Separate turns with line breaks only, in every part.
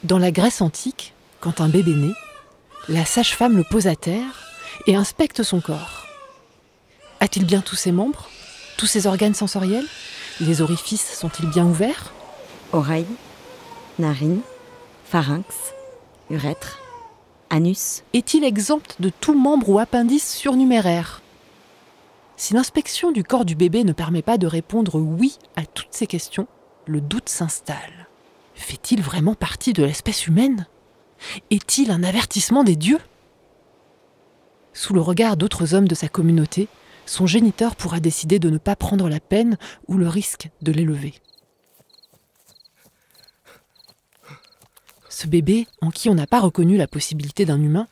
Dans la Grèce antique, quand un bébé naît, la sage-femme le pose à terre et inspecte son corps. A-t-il bien tous ses membres? Tous ses organes sensoriels? Les orifices sont-ils bien ouverts?
Oreilles, narines, pharynx, urètre, anus.
Est-il exempt de tout membre ou appendice surnuméraire? Si l'inspection du corps du bébé ne permet pas de répondre oui à toutes ces questions, le doute s'installe. Fait-il vraiment partie de l'espèce humaine? Est-il un avertissement des dieux? Sous le regard d'autres hommes de sa communauté, son géniteur pourra décider de ne pas prendre la peine ou le risque de l'élever. Ce bébé, en qui on n'a pas reconnu la possibilité d'un humain,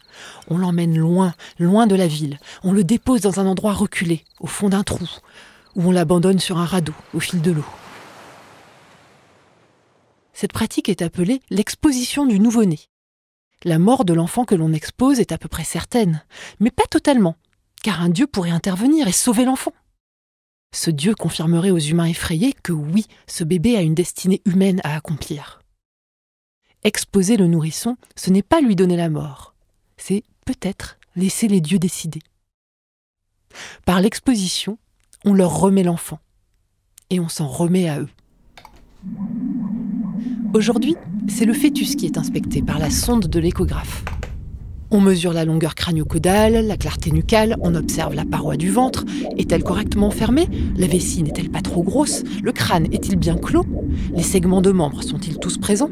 on l'emmène loin, loin de la ville. On le dépose dans un endroit reculé, au fond d'un trou, ou on l'abandonne sur un radeau, au fil de l'eau. Cette pratique est appelée l'exposition du nouveau-né. La mort de l'enfant que l'on expose est à peu près certaine, mais pas totalement, car un dieu pourrait intervenir et sauver l'enfant. Ce dieu confirmerait aux humains effrayés que oui, ce bébé a une destinée humaine à accomplir. Exposer le nourrisson, ce n'est pas lui donner la mort, c'est peut-être laisser les dieux décider. Par l'exposition, on leur remet l'enfant, et on s'en remet à eux. Aujourd'hui, c'est le fœtus qui est inspecté par la sonde de l'échographe. On mesure la longueur crânio-caudale, la clarté nucale, on observe la paroi du ventre. Est-elle correctement fermée? La vessie n'est-elle pas trop grosse? Le crâne est-il bien clos? Les segments de membres sont-ils tous présents?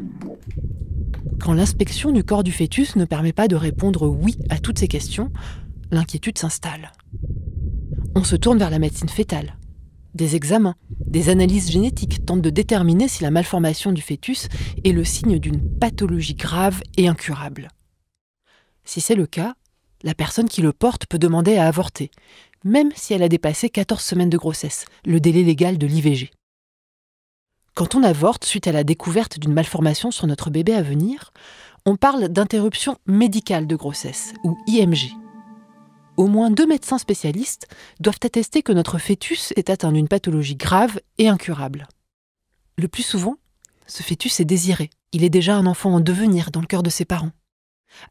Quand l'inspection du corps du fœtus ne permet pas de répondre oui à toutes ces questions, l'inquiétude s'installe. On se tourne vers la médecine fœtale. Des examens, des analyses génétiques tentent de déterminer si la malformation du fœtus est le signe d'une pathologie grave et incurable. Si c'est le cas, la personne qui le porte peut demander à avorter, même si elle a dépassé 14 semaines de grossesse, le délai légal de l'IVG. Quand on avorte suite à la découverte d'une malformation sur notre bébé à venir, on parle d'interruption médicale de grossesse, ou IMG. Au moins 2 médecins spécialistes doivent attester que notre fœtus est atteint d'une pathologie grave et incurable. Le plus souvent, ce fœtus est désiré. Il est déjà un enfant en devenir dans le cœur de ses parents.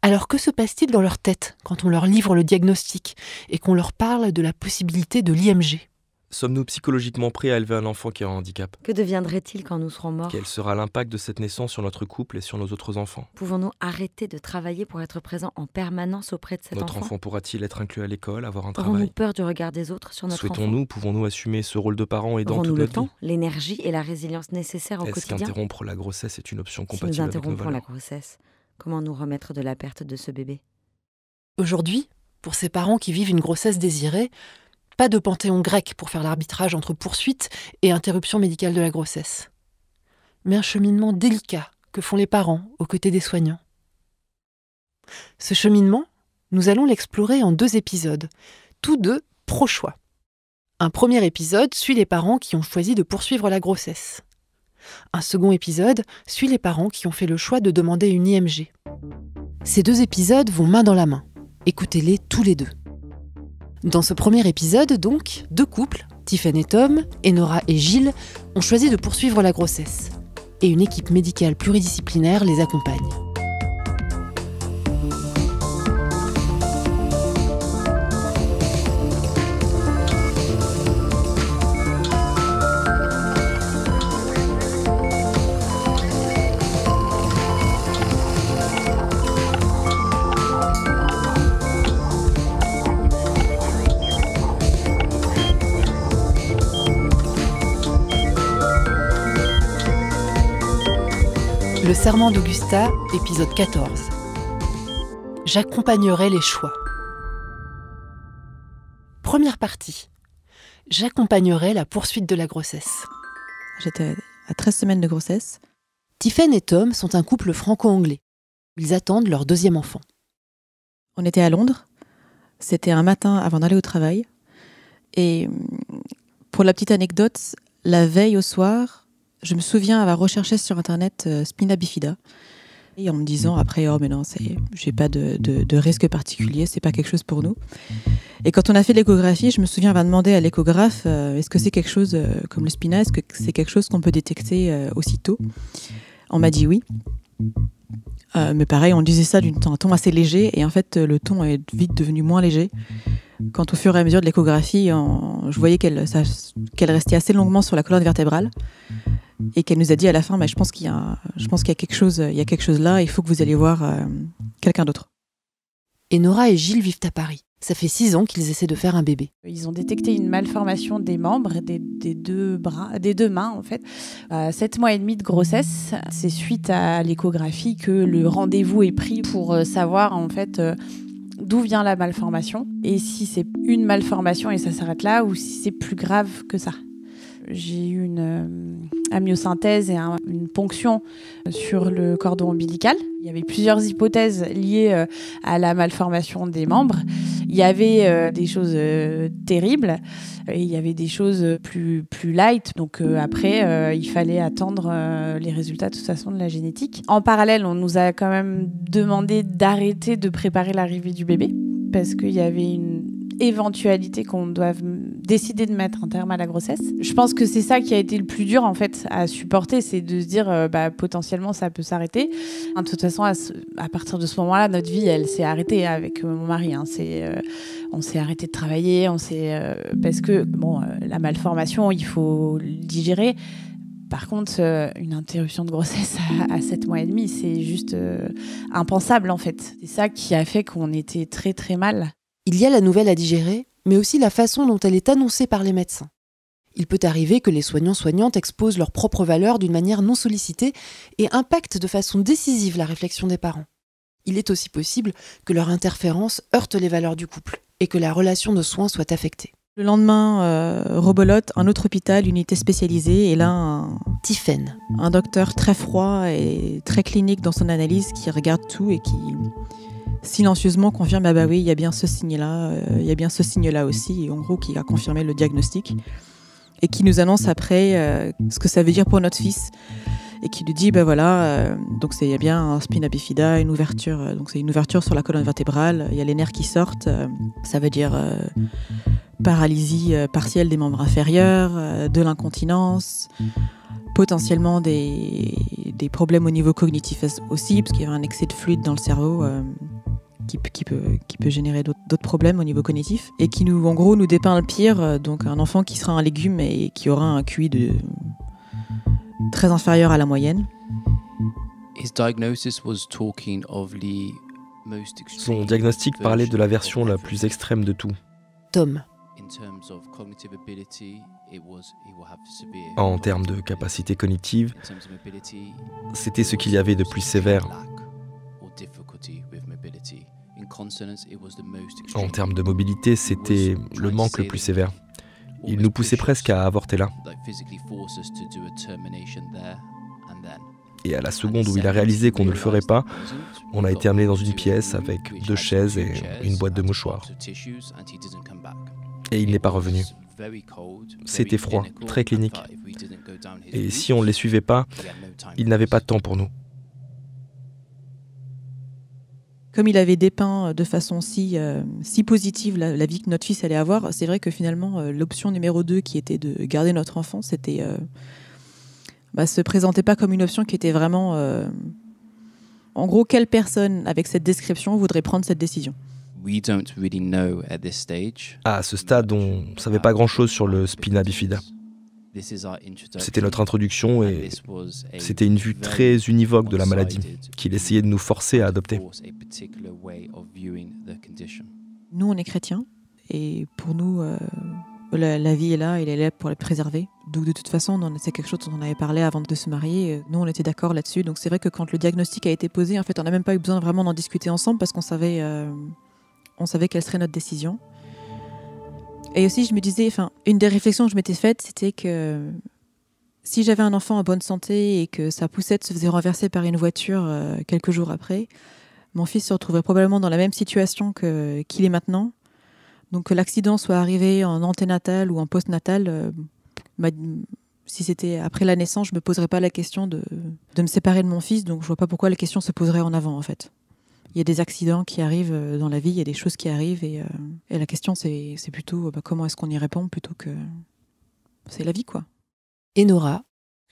Alors que se passe-t-il dans leur tête quand on leur livre le diagnostic et qu'on leur parle de la possibilité de l'IMG?
Sommes-nous psychologiquement prêts à élever un enfant qui a un handicap?
Que deviendrait-il quand nous serons morts?
Quel sera l'impact de cette naissance sur notre couple et sur nos autres enfants?
Pouvons-nous arrêter de travailler pour être présents en permanence auprès de cet
Notre
enfant?
enfant pourra-t-il être inclus à l'école, avoir un
Aurons-nous
travail?
peur du regard des autres sur notre enfant?
Souhaitons-nous, pouvons-nous assumer ce rôle de parents aidant
Aurons-nous
toute
le
notre
temps,
vie?
l'énergie et la résilience nécessaires au
Est-ce
quotidien?
qu'interrompre la grossesse est une option
Si nous
compatible avec nos
interrompons la
valeurs?
grossesse, comment nous remettre de la perte de ce bébé?
Aujourd'hui, pour ces parents qui vivent une grossesse désirée, pas de panthéon grec pour faire l'arbitrage entre poursuite et interruption médicale de la grossesse. Mais un cheminement délicat que font les parents aux côtés des soignants. Ce cheminement, nous allons l'explorer en 2 épisodes, tous 2 pro-choix. Un premier épisode suit les parents qui ont choisi de poursuivre la grossesse. Un second épisode suit les parents qui ont fait le choix de demander une IMG. Ces 2 épisodes vont main dans la main. Écoutez-les tous les 2. Dans ce premier épisode, donc, 2 couples, Tiffen et Tom, Enora et Gilles, ont choisi de poursuivre la grossesse. Et une équipe médicale pluridisciplinaire les accompagne. Le serment d'Augusta, épisode 14. J'accompagnerai les choix. Première partie. J'accompagnerai la poursuite de la grossesse.
J'étais à 13 semaines de grossesse.
Tiffen et Tom sont un couple franco-anglais. Ils attendent leur 2e enfant.
On était à Londres. C'était un matin avant d'aller au travail. Et pour la petite anecdote, la veille au soir, je me souviens avoir recherché sur Internet spina bifida. Et en me disant après, oh mais non, j'ai pas de risque particulier, c'est pas quelque chose pour nous. Et quand on a fait l'échographie, je me souviens avoir demandé à l'échographe, est-ce que c'est quelque chose comme le spina, est-ce que c'est quelque chose qu'on peut détecter aussitôt? On m'a dit oui. Mais pareil, on disait ça d'un ton assez léger, et en fait, le ton est vite devenu moins léger. Quand au fur et à mesure de l'échographie, je voyais qu'elle restait assez longuement sur la colonne vertébrale, et qu'elle nous a dit à la fin, je pense qu'il y a quelque chose là, il faut que vous alliez voir quelqu'un d'autre.
Et Nora et Gilles vivent à Paris. Ça fait 6 ans qu'ils essaient de faire un bébé.
Ils ont détecté une malformation des membres, des deux mains en fait. 7 mois et demi de grossesse, c'est suite à l'échographie que le rendez-vous est pris pour savoir en fait d'où vient la malformation et si c'est une malformation et ça s'arrête là ou si c'est plus grave que ça. J'ai eu une amyosynthèse et une ponction sur le cordon ombilical. Il y avait plusieurs hypothèses liées à la malformation des membres. Il y avait des choses terribles et il y avait des choses plus light. Donc après, il fallait attendre les résultats de toute façon de la génétique. En parallèle, on nous a quand même demandé d'arrêter de préparer l'arrivée du bébé parce qu'il y avait une éventualité qu'on doive décider de mettre un terme à la grossesse. Je pense que c'est ça qui a été le plus dur en fait à supporter, c'est de se dire potentiellement ça peut s'arrêter. De toute façon, à partir de ce moment-là, notre vie elle s'est arrêtée avec mon mari. On s'est arrêté de travailler, parce que la malformation, il faut le digérer. Par contre, une interruption de grossesse à 7 mois et demi, c'est juste impensable en fait. C'est ça qui a fait qu'on était très très mal.
Il y a la nouvelle à digérer, mais aussi la façon dont elle est annoncée par les médecins. Il peut arriver que les soignants-soignantes exposent leurs propres valeurs d'une manière non sollicitée et impactent de façon décisive la réflexion des parents. Il est aussi possible que leur interférence heurte les valeurs du couple et que la relation de soins soit affectée.
Le lendemain, rebolote, un autre hôpital, unité spécialisée, et là,
Tiphaine.
Un docteur très froid et très clinique dans son analyse qui regarde tout et qui silencieusement confirme oui, il y a bien ce signe-là, aussi, et en gros qui a confirmé le diagnostic et qui nous annonce après ce que ça veut dire pour notre fils et qui lui dit donc il y a bien un spina bifida, une ouverture, donc c'est une ouverture sur la colonne vertébrale, il y a les nerfs qui sortent, ça veut dire paralysie partielle des membres inférieurs, de l'incontinence, potentiellement des problèmes au niveau cognitif aussi, parce qu'il y avait un excès de fluide dans le cerveau qui peut générer d'autres problèmes au niveau cognitif, et qui en gros nous dépeint le pire, donc un enfant qui sera un légume et qui aura un QI très inférieur à la moyenne.
Son diagnostic parlait de la version la plus extrême de tout.
Tom.
En termes de capacité cognitive, c'était ce qu'il y avait de plus sévère. En termes de mobilité, c'était le manque le plus sévère. Il nous poussait presque à avorter là. Et à la seconde où il a réalisé qu'on ne le ferait pas, on a été amené dans une pièce avec 2 chaises et une boîte de mouchoirs. Et il n'est pas revenu. C'était froid, très clinique. Et si on ne les suivait pas, il n'avait pas de temps pour nous.
Comme il avait dépeint de façon si positive la vie que notre fils allait avoir, c'est vrai que finalement, l'option numéro 2, qui était de garder notre enfant, se présentait pas comme une option qui était vraiment... En gros, quelle personne, avec cette description, voudrait prendre cette décision ?
À ce stade, on ne savait pas grand-chose sur le spina bifida. C'était notre introduction et c'était une vue très univoque de la maladie qu'il essayait de nous forcer à adopter.
Nous, on est chrétiens et pour nous, la vie est là, elle est là pour la préserver. Donc de toute façon, c'est quelque chose dont on avait parlé avant de se marier. Nous, on était d'accord là-dessus. Donc c'est vrai que quand le diagnostic a été posé, en fait, on n'a même pas eu besoin vraiment d'en discuter ensemble parce qu'on savait quelle serait notre décision. Et aussi, je me disais, une des réflexions que je m'étais faite, c'était que si j'avais un enfant en bonne santé et que sa poussette se faisait renverser par une voiture quelques jours après, mon fils se retrouverait probablement dans la même situation qu'il est maintenant. Donc que l'accident soit arrivé en anténatal ou en postnatal, si c'était après la naissance, je ne me poserais pas la question de me séparer de mon fils. Donc je ne vois pas pourquoi la question se poserait en avant, en fait. Il y a des accidents qui arrivent dans la vie, il y a des choses qui arrivent et la question c'est plutôt comment est-ce qu'on y répond plutôt que... C'est la vie, quoi.
Et Nora,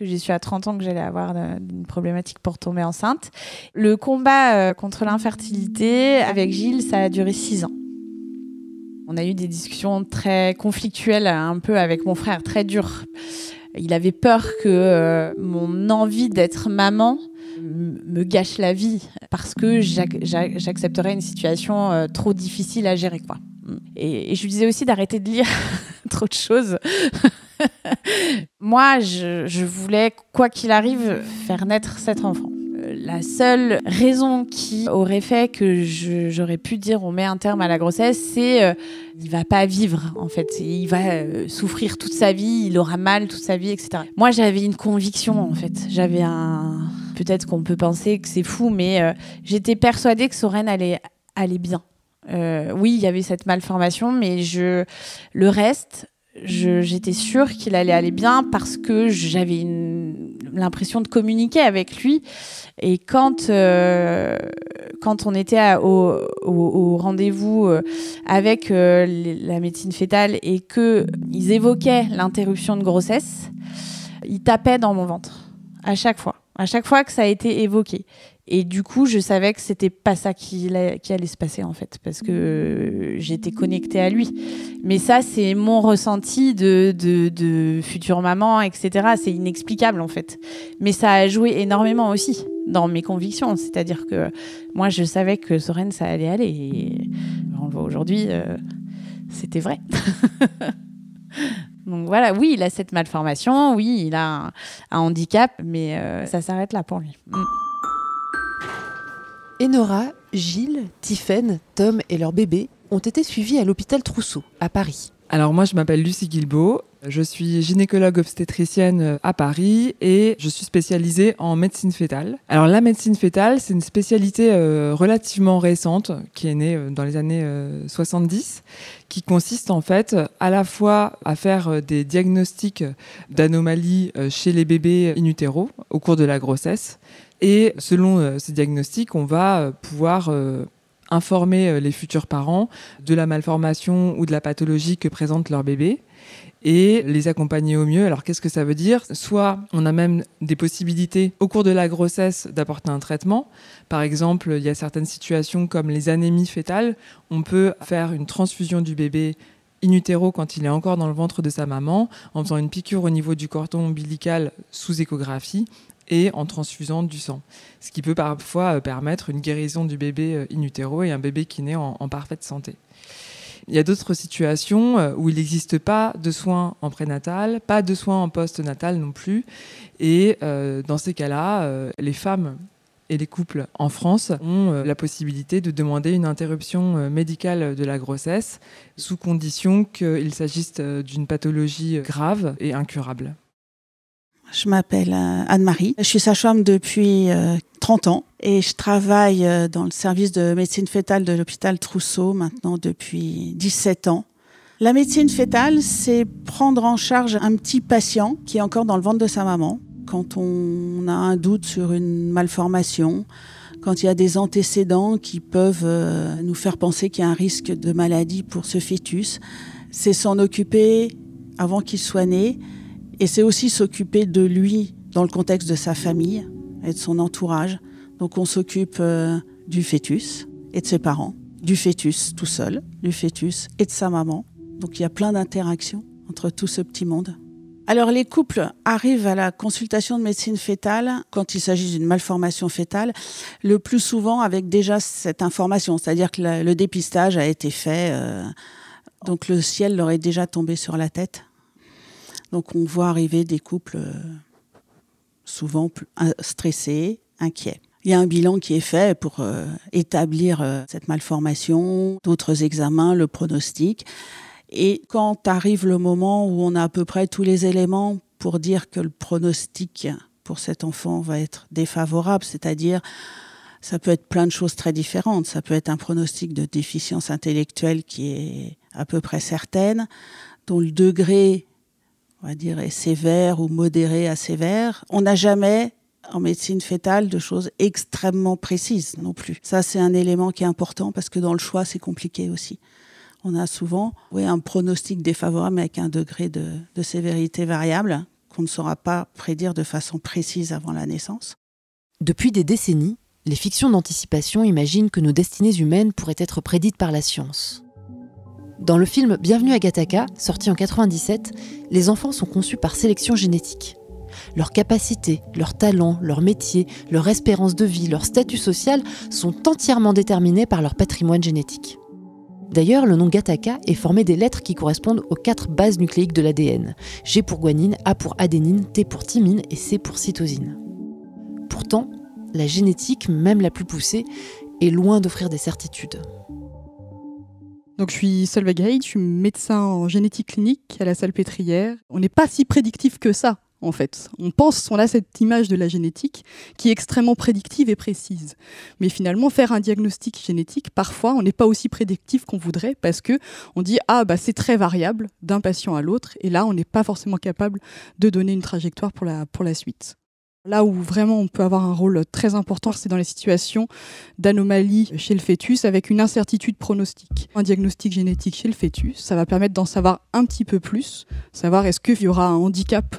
que j'ai su à 30 ans que j'allais avoir une problématique pour tomber enceinte. Le combat contre l'infertilité avec Gilles, ça a duré 6 ans. On a eu des discussions très conflictuelles, un peu avec mon frère, très dures. Il avait peur que mon envie d'être maman me gâche la vie parce que j'accepterais une situation trop difficile à gérer, quoi. Et je lui disais aussi d'arrêter de lire trop de choses. Moi, je voulais, quoi qu'il arrive, faire naître cet enfant. La seule raison qui aurait fait que j'aurais pu dire on met un terme à la grossesse, c'est il va pas vivre, en fait. Il va souffrir toute sa vie, il aura mal toute sa vie, etc. Moi, j'avais une conviction, en fait. Peut-être qu'on peut penser que c'est fou, mais j'étais persuadée que Soren allait bien. Oui, il y avait cette malformation, mais le reste, j'étais sûre qu'il allait aller bien parce que j'avais l'impression de communiquer avec lui. Et quand on était au rendez-vous avec la médecine fœtale et qu'ils évoquaient l'interruption de grossesse, il tapait dans mon ventre à chaque fois que ça a été évoqué. Et du coup, je savais que c'était pas ça qui allait se passer, en fait, parce que j'étais connectée à lui. Mais ça, c'est mon ressenti de future maman, etc. C'est inexplicable, en fait. Mais ça a joué énormément aussi dans mes convictions. C'est-à-dire que moi, je savais que Soren, ça allait aller. Et on le voit aujourd'hui, c'était vrai. Donc voilà, oui, il a cette malformation, oui, il a un handicap, mais ça s'arrête là pour lui.
Enora, Gilles, Tiphaine, Tom et leur bébé ont été suivis à l'hôpital Trousseau, à Paris.
Alors moi, je m'appelle Lucie Guilbeault, je suis gynécologue obstétricienne à Paris et je suis spécialisée en médecine fœtale. Alors la médecine fœtale, c'est une spécialité relativement récente qui est née dans les années 70, qui consiste en fait à la fois à faire des diagnostics d'anomalies chez les bébés in utero au cours de la grossesse. Et selon ces diagnostics, on va pouvoir informer les futurs parents de la malformation ou de la pathologie que présente leur bébé et les accompagner au mieux. Alors qu'est-ce que ça veut dire ? Soit on a même des possibilités au cours de la grossesse d'apporter un traitement. Par exemple, il y a certaines situations comme les anémies fœtales. On peut faire une transfusion du bébé in utero quand il est encore dans le ventre de sa maman en faisant une piqûre au niveau du cordon ombilical sous échographie et en transfusant du sang. Ce qui peut parfois permettre une guérison du bébé in utero et un bébé qui naît en parfaite santé. Il y a d'autres situations où il n'existe pas de soins en prénatal, pas de soins en postnatal non plus. Et dans ces cas-là, les femmes et les couples en France ont la possibilité de demander une interruption médicale de la grossesse sous condition qu'il s'agisse d'une pathologie grave et incurable.
Je m'appelle Anne-Marie. Je suis sage-femme depuis 30 ans et je travaille dans le service de médecine fœtale de l'hôpital Trousseau maintenant depuis 17 ans. La médecine fœtale, c'est prendre en charge un petit patient qui est encore dans le ventre de sa maman. Quand on a un doute sur une malformation, quand il y a des antécédents qui peuvent nous faire penser qu'il y a un risque de maladie pour ce fœtus, c'est s'en occuper avant qu'il soit né. Et c'est aussi s'occuper de lui dans le contexte de sa famille et de son entourage. Donc on s'occupe du fœtus et de ses parents, du fœtus tout seul, du fœtus et de sa maman. Donc il y a plein d'interactions entre tout ce petit monde. Alors les couples arrivent à la consultation de médecine fœtale quand il s'agit d'une malformation fœtale, le plus souvent avec déjà cette information, c'est-à-dire que le dépistage a été fait, donc le ciel leur est déjà tombé sur la tête. Donc on voit arriver des couples souvent stressés, inquiets. Il y a un bilan qui est fait pour établir cette malformation, d'autres examens, le pronostic. Et quand arrive le moment où on a à peu près tous les éléments pour dire que le pronostic pour cet enfant va être défavorable, c'est-à-dire ça peut être plein de choses très différentes. Ça peut être un pronostic de déficience intellectuelle qui est à peu près certaine, dont le degré, on va dire, est sévère ou modéré à sévère. On n'a jamais, en médecine fœtale, de choses extrêmement précises non plus. Ça, c'est un élément qui est important parce que dans le choix, c'est compliqué aussi. On a souvent un pronostic défavorable avec un degré de sévérité variable qu'on ne saura pas prédire de façon précise avant la naissance.
Depuis des décennies, les fictions d'anticipation imaginent que nos destinées humaines pourraient être prédites par la science. Dans le film Bienvenue à Gattaca, sorti en 1997, les enfants sont conçus par sélection génétique. Leurs capacités, leurs talents, leur métier, leur espérance de vie, leur statut social sont entièrement déterminés par leur patrimoine génétique. D'ailleurs, le nom Gattaca est formé des lettres qui correspondent aux 4 bases nucléiques de l'ADN. G pour guanine, A pour adénine, T pour thymine et C pour cytosine. Pourtant, la génétique, même la plus poussée, est loin d'offrir des certitudes.
Donc je suis Solveig Haid, je suis médecin en génétique clinique à la Salpêtrière. On n'est pas si prédictif que ça. En fait, on a cette image de la génétique qui est extrêmement prédictive et précise. Mais finalement, faire un diagnostic génétique, parfois, on n'est pas aussi prédictif qu'on voudrait parce que on dit c'est très variable d'un patient à l'autre, et là, on n'est pas forcément capable de donner une trajectoire pour la suite. Là où vraiment on peut avoir un rôle très important, c'est dans les situations d'anomalie chez le fœtus avec une incertitude pronostique. Un diagnostic génétique chez le fœtus, ça va permettre d'en savoir un petit peu plus, savoir est-ce qu'il y aura un handicap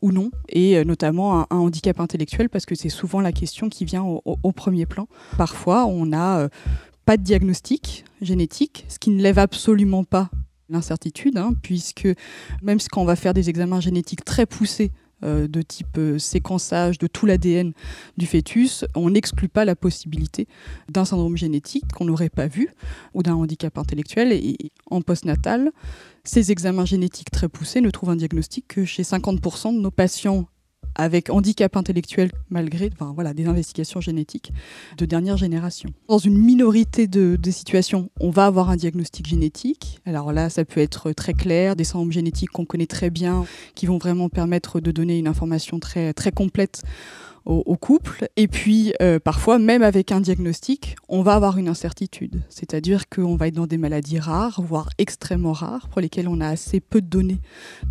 ou non, et notamment un handicap intellectuel, parce que c'est souvent la question qui vient au premier plan. Parfois, on n'a pas de diagnostic génétique, ce qui ne lève absolument pas l'incertitude, puisque même quand on va faire des examens génétiques très poussés, de type séquençage de tout l'ADN du fœtus, on n'exclut pas la possibilité d'un syndrome génétique qu'on n'aurait pas vu ou d'un handicap intellectuel. Et en postnatal, ces examens génétiques très poussés ne trouvent un diagnostic que chez 50% de nos patients avec handicap intellectuel malgré des investigations génétiques de dernière génération. Dans une minorité de situations, on va avoir un diagnostic génétique. Alors là, ça peut être très clair, des syndromes génétiques qu'on connaît très bien, qui vont vraiment permettre de donner une information très, très complète au couple. Et puis, parfois, même avec un diagnostic, on va avoir une incertitude. C'est-à-dire qu'on va être dans des maladies rares, voire extrêmement rares, pour lesquelles on a assez peu de données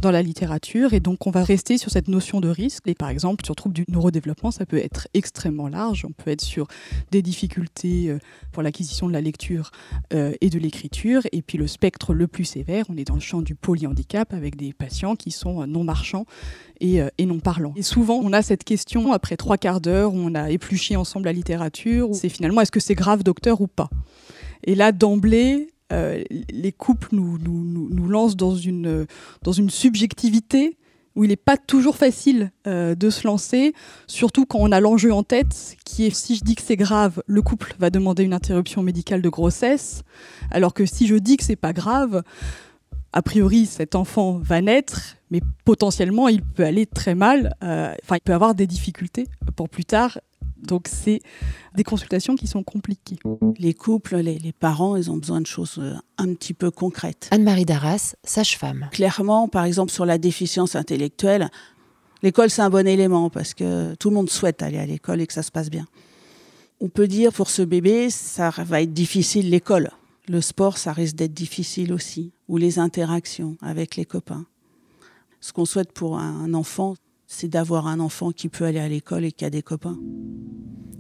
dans la littérature. Et donc, on va rester sur cette notion de risque. Et par exemple, sur troubles du neurodéveloppement, ça peut être extrêmement large. On peut être sur des difficultés pour l'acquisition de la lecture et de l'écriture. Et puis, le spectre le plus sévère, on est dans le champ du polyhandicap, avec des patients qui sont non-marchants et non parlants. Et souvent, on a cette question, après 3/4 d'heure, où on a épluché ensemble la littérature, où c'est finalement, est-ce que c'est grave, docteur, ou pas? Et là, d'emblée, les couples nous lancent dans une subjectivité où il n'est pas toujours facile de se lancer, surtout quand on a l'enjeu en tête, qui est, si je dis que c'est grave, le couple va demander une interruption médicale de grossesse, alors que si je dis que c'est pas grave, a priori, cet enfant va naître, mais potentiellement, il peut aller très mal. Il peut avoir des difficultés pour plus tard. Donc, c'est des consultations qui sont compliquées.
Les couples, les parents, ils ont besoin de choses un petit peu concrètes.
Anne-Marie Darras, sage-femme.
Clairement, par exemple, sur la déficience intellectuelle, l'école, c'est un bon élément parce que tout le monde souhaite aller à l'école et que ça se passe bien. On peut dire, pour ce bébé, ça va être difficile l'école. Le sport, ça risque d'être difficile aussi, ou les interactions avec les copains. Ce qu'on souhaite pour un enfant, c'est d'avoir un enfant qui peut aller à l'école et qui a des copains.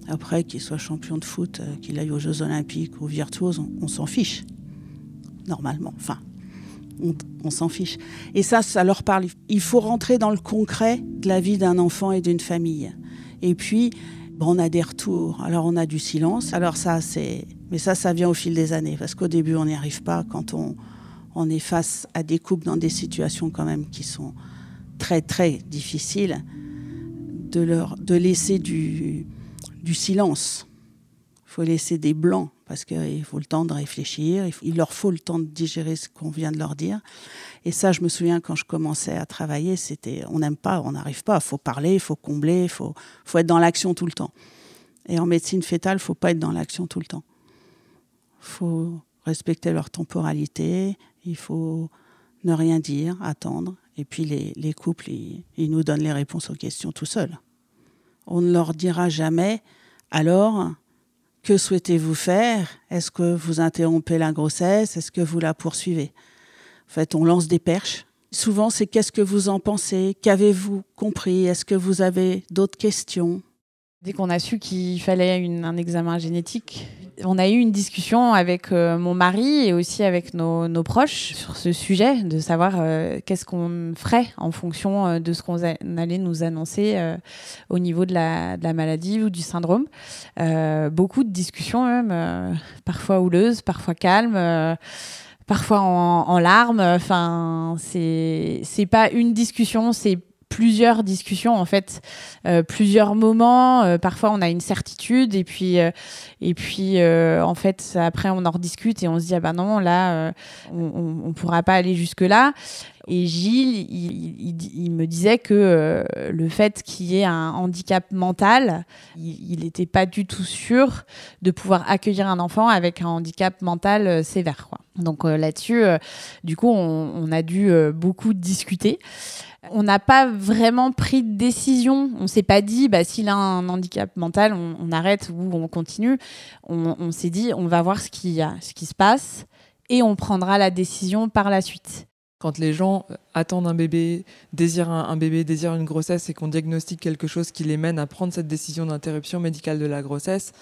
Après, qu'il soit champion de foot, qu'il aille aux Jeux Olympiques ou virtuose, on s'en fiche, normalement. Enfin, on s'en fiche. Et ça leur parle. Il faut rentrer dans le concret de la vie d'un enfant et d'une famille. Et puis, on a des retours. Alors, on a du silence. Alors mais ça vient au fil des années. Parce qu'au début, on n'y arrive pas quand on est face à des couples dans des situations quand même qui sont très, très difficiles, de laisser du silence. Il faut laisser des blancs parce qu'il faut le temps de réfléchir. Il leur faut le temps de digérer ce qu'on vient de leur dire. Et ça, je me souviens quand je commençais à travailler, on n'aime pas, on n'arrive pas. Il faut parler, il faut combler, il faut être dans l'action tout le temps. Et en médecine fœtale, il ne faut pas être dans l'action tout le temps. Il faut respecter leur temporalité, il faut ne rien dire, attendre. Et puis les couples, ils nous donnent les réponses aux questions tout seuls. On ne leur dira jamais, alors, que souhaitez-vous faire? Est-ce que vous interrompez la grossesse? Est-ce que vous la poursuivez? En fait, on lance des perches. Souvent, c'est qu'est-ce que vous en pensez? Qu'avez-vous compris? Est-ce que vous avez d'autres questions?
Dès qu'on a su qu'il fallait un examen génétique, On a eu une discussion avec mon mari et aussi avec nos proches sur ce sujet, de savoir qu'est-ce qu'on ferait en fonction de ce qu'on allait nous annoncer au niveau de la maladie ou du syndrome. Beaucoup de discussions même, parfois houleuses, parfois calmes, parfois en larmes. Enfin, c'est pas une discussion, c'est plusieurs discussions en fait, plusieurs moments. Parfois on a une certitude et puis en fait après on en rediscute et on se dit ah ben non là on pourra pas aller jusque là. Et Gilles il me disait que le fait qu'il y ait un handicap mental, il n'était pas du tout sûr de pouvoir accueillir un enfant avec un handicap mental sévère, quoi. Donc là-dessus du coup on a dû beaucoup discuter. On n'a pas vraiment pris de décision. On s'est pas dit, s'il a un handicap mental, on arrête ou on continue. On s'est dit, on va voir ce qui se passe et on prendra la décision par la suite.
Quand les gens attendent un bébé, désirent un bébé, désirent une grossesse et qu'on diagnostique quelque chose qui les mène à prendre cette décision d'interruption médicale de la grossesse,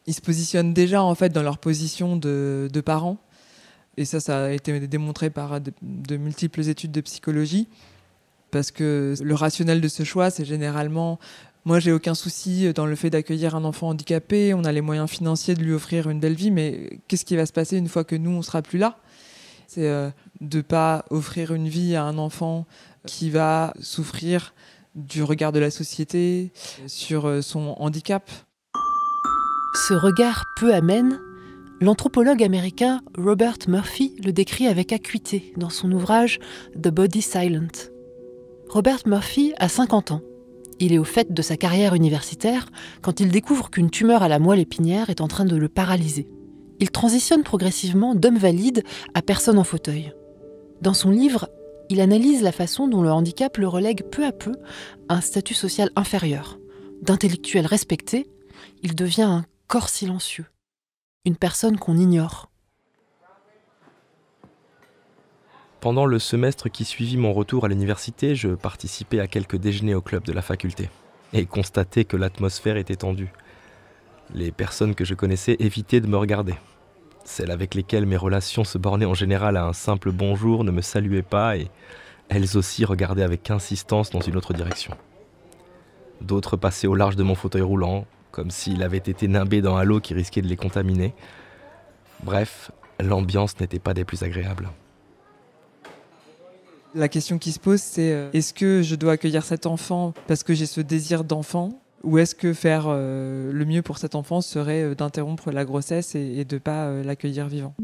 ils se positionnent déjà en fait dans leur position de parents. Et ça a été démontré par de multiples études de psychologie, parce que le rationnel de ce choix, c'est généralement « moi, j'ai aucun souci dans le fait d'accueillir un enfant handicapé, on a les moyens financiers de lui offrir une belle vie, mais qu'est-ce qui va se passer une fois que nous, on ne sera plus là ?» C'est de ne pas offrir une vie à un enfant qui va souffrir du regard de la société sur son handicap.
Ce regard peu amène, l'anthropologue américain Robert Murphy le décrit avec acuité dans son ouvrage « The Body Silent ». Robert Murphy a 50 ans. Il est au fait de sa carrière universitaire quand il découvre qu'une tumeur à la moelle épinière est en train de le paralyser. Il transitionne progressivement d'homme valide à personne en fauteuil. Dans son livre, il analyse la façon dont le handicap le relègue peu à peu à un statut social inférieur. D'intellectuel respecté, il devient un corps silencieux. Une personne qu'on ignore.
Pendant le semestre qui suivit mon retour à l'université, je participais à quelques déjeuners au club de la faculté et constatais que l'atmosphère était tendue. Les personnes que je connaissais évitaient de me regarder. Celles avec lesquelles mes relations se bornaient en général à un simple bonjour ne me saluaient pas et elles aussi regardaient avec insistance dans une autre direction. D'autres passaient au large de mon fauteuil roulant, comme s'il avait été nimbé dans un lot qui risquait de les contaminer. Bref, l'ambiance n'était pas des plus agréables.
La question qui se pose, c'est est-ce que je dois accueillir cet enfant parce que j'ai ce désir d'enfant, ou est-ce que faire le mieux pour cet enfant serait d'interrompre la grossesse et de ne pas l'accueillir vivant ?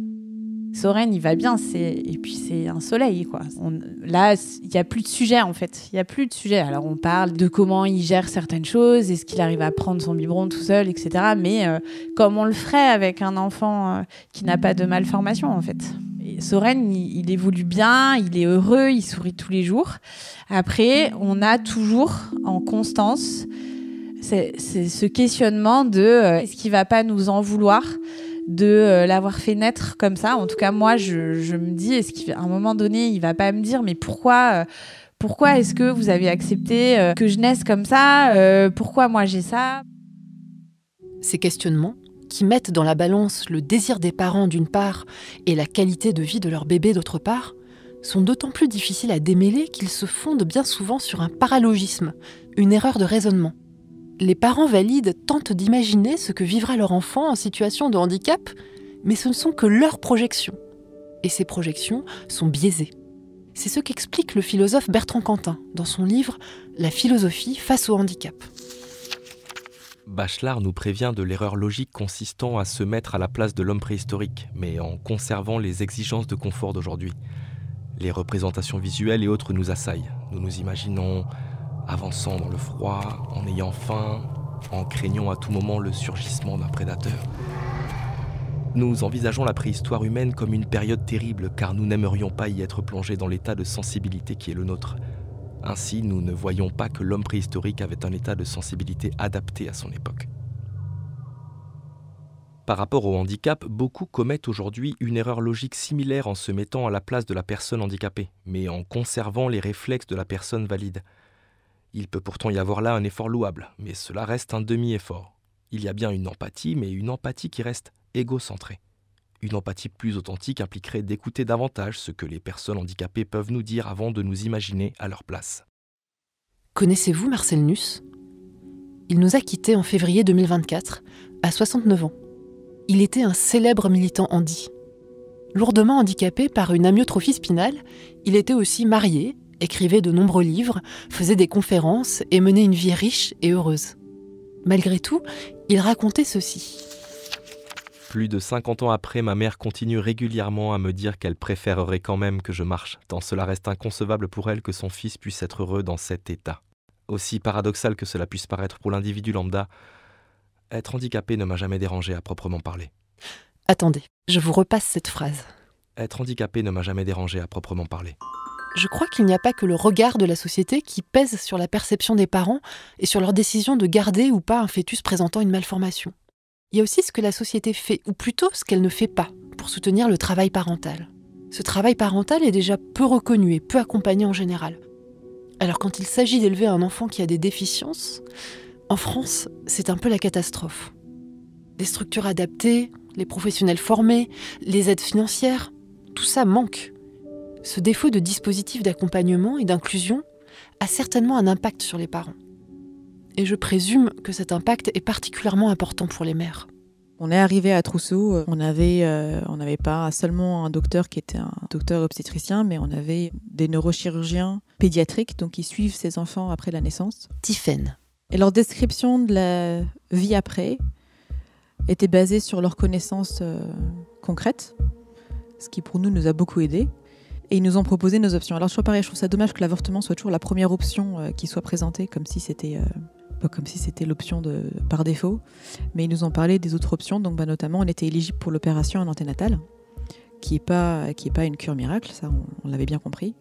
Soren, il va bien, et puis c'est un soleil, quoi. Là, il n'y a plus de sujet, en fait. Il n'y a plus de sujet. Alors, on parle de comment il gère certaines choses, est-ce qu'il arrive à prendre son biberon tout seul, etc. Mais comme on le ferait avec un enfant qui n'a pas de malformation, en fait. Et Soren, il évolue bien, il est heureux, il sourit tous les jours. Après, on a toujours, en constance, c'est ce questionnement de est-ce qu'il ne va pas nous en vouloir de l'avoir fait naître comme ça. En tout cas, moi, je me dis, est-ce qu'à un moment donné, il va pas me dire, mais pourquoi est-ce que vous avez accepté que je naisse comme ça ? Pourquoi moi j'ai ça ?
Ces questionnements, qui mettent dans la balance le désir des parents d'une part et la qualité de vie de leur bébé d'autre part, sont d'autant plus difficiles à démêler qu'ils se fondent bien souvent sur un paralogisme, une erreur de raisonnement. Les parents valides tentent d'imaginer ce que vivra leur enfant en situation de handicap, mais ce ne sont que leurs projections. Et ces projections sont biaisées. C'est ce qu'explique le philosophe Bertrand Cantin dans son livre « La philosophie face au handicap ».
Bachelard nous prévient de l'erreur logique consistant à se mettre à la place de l'homme préhistorique, mais en conservant les exigences de confort d'aujourd'hui. Les représentations visuelles et autres nous assaillent. Nous nous imaginons avançant dans le froid, en ayant faim, en craignant à tout moment le surgissement d'un prédateur. Nous envisageons la préhistoire humaine comme une période terrible, car nous n'aimerions pas y être plongés dans l'état de sensibilité qui est le nôtre. Ainsi, nous ne voyons pas que l'homme préhistorique avait un état de sensibilité adapté à son époque. Par rapport au handicap, beaucoup commettent aujourd'hui une erreur logique similaire en se mettant à la place de la personne handicapée, mais en conservant les réflexes de la personne valide. Il peut pourtant y avoir là un effort louable, mais cela reste un demi-effort. Il y a bien une empathie, mais une empathie qui reste égocentrée. Une empathie plus authentique impliquerait d'écouter davantage ce que les personnes handicapées peuvent nous dire avant de nous imaginer à leur place.
Connaissez-vous Marcel Nuss ? Il nous a quittés en février 2024, à 69 ans. Il était un célèbre militant handi. Lourdement handicapé par une amyotrophie spinale, il était aussi marié, écrivait de nombreux livres, faisait des conférences et menait une vie riche et heureuse. Malgré tout, il racontait ceci.
Plus de 50 ans après, ma mère continue régulièrement à me dire qu'elle préférerait quand même que je marche, tant cela reste inconcevable pour elle que son fils puisse être heureux dans cet état. Aussi paradoxal que cela puisse paraître pour l'individu lambda, être handicapé ne m'a jamais dérangé à proprement parler.
Attendez, je vous repasse cette phrase.
Être handicapé ne m'a jamais dérangé à proprement parler.
Je crois qu'il n'y a pas que le regard de la société qui pèse sur la perception des parents et sur leur décision de garder ou pas un fœtus présentant une malformation. Il y a aussi ce que la société fait, ou plutôt ce qu'elle ne fait pas, pour soutenir le travail parental. Ce travail parental est déjà peu reconnu et peu accompagné en général. Alors quand il s'agit d'élever un enfant qui a des déficiences, en France, c'est un peu la catastrophe. Les structures adaptées, les professionnels formés, les aides financières, tout ça manque. Ce défaut de dispositif d'accompagnement et d'inclusion a certainement un impact sur les parents. Et je présume que cet impact est particulièrement important pour les mères.
On est arrivé à Trousseau, on n'avait pas seulement un docteur qui était un docteur obstétricien, mais on avait des neurochirurgiens pédiatriques, donc qui suivent ces enfants après la naissance.
Tiphaine.
Et leur description de la vie après était basée sur leurs connaissances concrètes, ce qui pour nous a beaucoup aidés. Et ils nous ont proposé nos options. Alors je trouve ça dommage que l'avortement soit toujours la première option qui soit présentée, comme si c'était l'option par défaut. Mais ils nous ont parlé des autres options. Donc notamment, on était éligible pour l'opération en anténatale, qui est pas une cure miracle, ça on l'avait bien compris,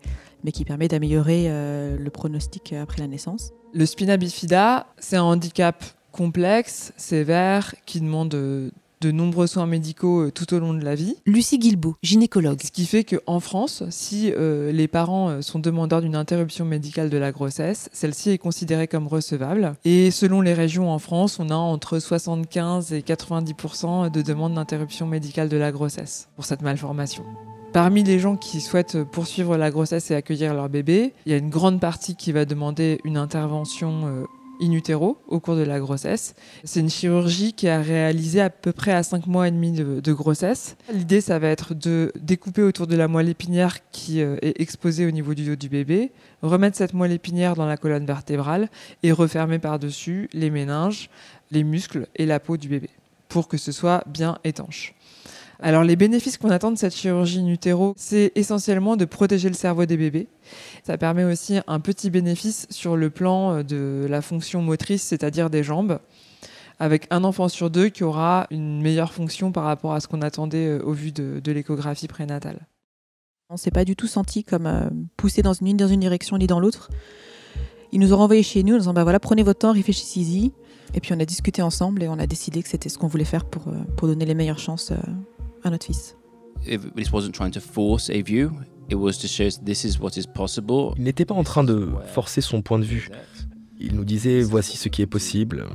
mais qui permet d'améliorer le pronostic après la naissance.
Le spina bifida, c'est un handicap complexe, sévère, qui demande de nombreux soins médicaux tout au long de la vie.
Lucie Guilbeault, gynécologue.
Ce qui fait qu'en France, si les parents sont demandeurs d'une interruption médicale de la grossesse, celle-ci est considérée comme recevable. Et selon les régions en France, on a entre 75 et 90% de demandes d'interruption médicale de la grossesse pour cette malformation. Parmi les gens qui souhaitent poursuivre la grossesse et accueillir leur bébé, il y a une grande partie qui va demander une intervention in utero au cours de la grossesse. C'est une chirurgie qui est réalisée à peu près à 5 mois et demi de grossesse. L'idée, ça va être de découper autour de la moelle épinière qui est exposée au niveau du dos du bébé, remettre cette moelle épinière dans la colonne vertébrale et refermer par-dessus les méninges, les muscles et la peau du bébé pour que ce soit bien étanche. Alors les bénéfices qu'on attend de cette chirurgie in utero, c'est essentiellement de protéger le cerveau des bébés. Ça permet aussi un petit bénéfice sur le plan de la fonction motrice, c'est-à-dire des jambes, avec un enfant sur 2 qui aura une meilleure fonction par rapport à ce qu'on attendait au vu de l'échographie prénatale.
On ne s'est pas du tout senti comme poussé dans une direction ni dans l'autre. Ils nous ont renvoyés chez nous en disant voilà, prenez votre temps, réfléchissez-y. Et puis on a discuté ensemble et on a décidé que c'était ce qu'on voulait faire pour donner les meilleures chances à notre fils.
Il n'était pas en train de forcer son point de vue. Il nous disait voici ce qui est possible,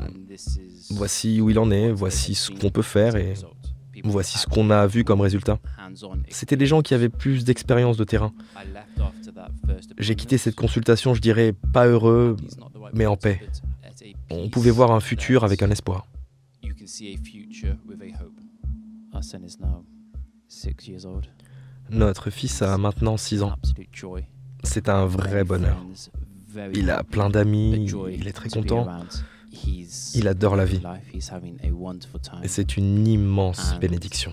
voici où il en est, voici ce qu'on peut faire et voici ce qu'on a vu comme résultat. C'était des gens qui avaient plus d'expérience de terrain. J'ai quitté cette consultation, je dirais, pas heureux, mais en paix. On pouvait voir un futur avec un espoir. Notre fils a maintenant 6 ans. C'est un vrai bonheur. Il a plein d'amis, il est très content. Il adore la vie. Et c'est une immense bénédiction.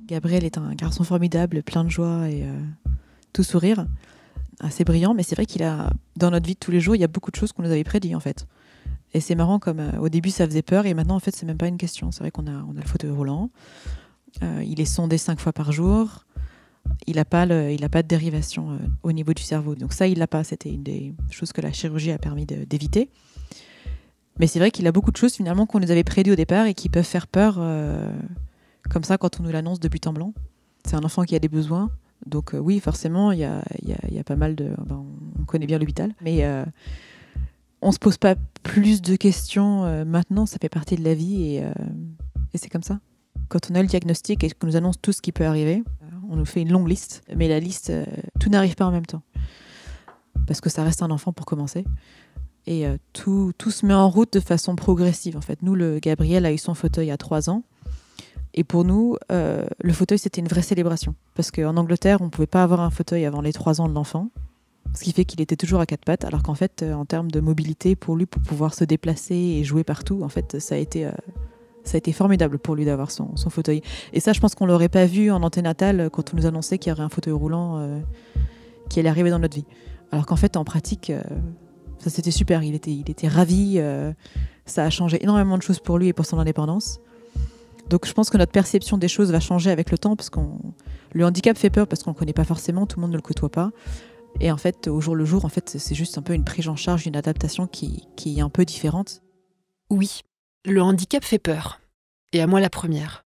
Gabriel est un garçon formidable, plein de joie et tout sourire. Assez brillant, mais c'est vrai qu'il a, dans notre vie de tous les jours, il y a beaucoup de choses qu'on nous avait prédit en fait. Et c'est marrant comme au début ça faisait peur et maintenant en fait c'est même pas une question. C'est vrai qu'on a le fauteuil roulant, il est sondé 5 fois par jour, il a pas de dérivation au niveau du cerveau. Donc ça il l'a pas, c'était une des choses que la chirurgie a permis d'éviter. Mais c'est vrai qu'il a beaucoup de choses finalement qu'on nous avait prédit au départ et qui peuvent faire peur comme ça quand on nous l'annonce de but en blanc. C'est un enfant qui a des besoins. Donc oui, forcément, il y a pas mal de... on connaît bien l'hôpital, mais On se pose pas plus de questions maintenant, ça fait partie de la vie et c'est comme ça. Quand on a le diagnostic et qu'on nous annonce tout ce qui peut arriver, on nous fait une longue liste, mais la liste, tout n'arrive pas en même temps. Parce que ça reste un enfant pour commencer. Et tout se met en route de façon progressive. En fait, nous, Gabriel a eu son fauteuil à 3 ans. Et pour nous, le fauteuil, c'était une vraie célébration. Parce qu'en Angleterre, on ne pouvait pas avoir un fauteuil avant les 3 ans de l'enfant. Ce qui fait qu'il était toujours à 4 pattes. Alors qu'en fait, en termes de mobilité, pour lui, pour pouvoir se déplacer et jouer partout, en fait, ça a été formidable pour lui d'avoir son fauteuil. Et ça, je pense qu'on ne l'aurait pas vu en anténatal quand on nous annonçait qu'il y aurait un fauteuil roulant qui allait arriver dans notre vie. Alors qu'en fait, en pratique, ça c'était super. Il était ravi. Ça a changé énormément de choses pour lui et pour son indépendance. Donc je pense que notre perception des choses va changer avec le temps, parce que le handicap fait peur parce qu'on ne le connaît pas forcément, tout le monde ne le côtoie pas. Et en fait, au jour le jour, en fait, c'est juste un peu une prise en charge, une adaptation qui est un peu différente.
Oui, le handicap fait peur. Et à moi la première.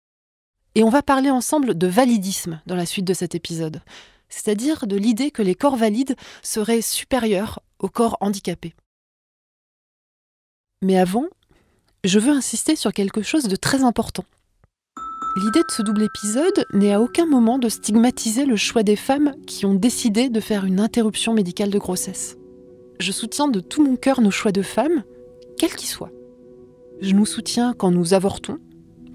Et on va parler ensemble de validisme dans la suite de cet épisode. C'est-à-dire de l'idée que les corps valides seraient supérieurs aux corps handicapés. Mais avant, je veux insister sur quelque chose de très important. L'idée de ce double épisode n'est à aucun moment de stigmatiser le choix des femmes qui ont décidé de faire une interruption médicale de grossesse. Je soutiens de tout mon cœur nos choix de femmes, quels qu'ils soient. Je nous soutiens quand nous avortons,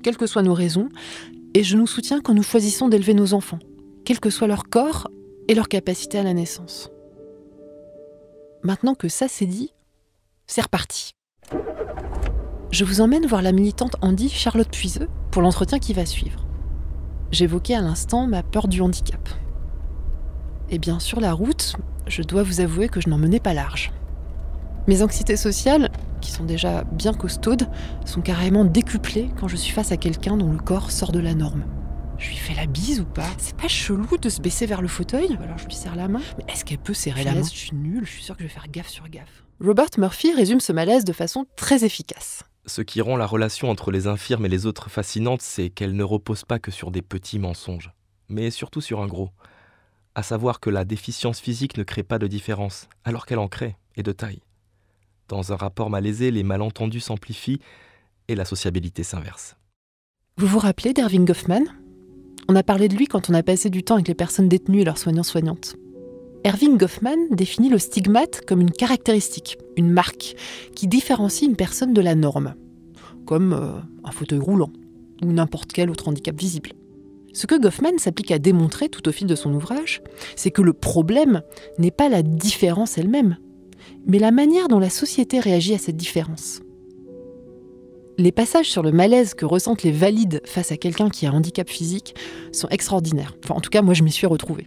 quelles que soient nos raisons, et je nous soutiens quand nous choisissons d'élever nos enfants, quel que soit leur corps et leur capacité à la naissance. Maintenant que ça c'est dit, c'est reparti. Je vous emmène voir la militante Andy Charlotte Puiseux pour l'entretien qui va suivre. J'évoquais à l'instant ma peur du handicap. Et bien sur la route, je dois vous avouer que je n'en menais pas large. Mes anxiétés sociales, qui sont déjà bien costaudes, sont carrément décuplées quand je suis face à quelqu'un dont le corps sort de la norme. Je lui fais la bise ou pas? C'est pas chelou de se baisser vers le fauteuil? Alors je lui serre la main. Mais est-ce qu'elle peut serrer la main? Je suis nulle, je suis sûre que je vais faire gaffe sur gaffe. Robert Murphy résume ce malaise de façon très efficace.
Ce qui rend la relation entre les infirmes et les autres fascinante, c'est qu'elle ne repose pas que sur des petits mensonges, mais surtout sur un gros. À savoir que la déficience physique ne crée pas de différence, alors qu'elle en crée, et de taille. Dans un rapport malaisé, les malentendus s'amplifient et la sociabilité s'inverse.
Vous vous rappelez d'Erving Goffman? On a parlé de lui quand on a passé du temps avec les personnes détenues et leurs soignants-soignantes. Erving Goffman définit le stigmate comme une caractéristique, une marque, qui différencie une personne de la norme, comme un fauteuil roulant ou n'importe quel autre handicap visible. Ce que Goffman s'applique à démontrer tout au fil de son ouvrage, c'est que le problème n'est pas la différence elle-même, mais la manière dont la société réagit à cette différence. Les passages sur le malaise que ressentent les valides face à quelqu'un qui a un handicap physique sont extraordinaires. Enfin, en tout cas, moi, je m'y suis retrouvée.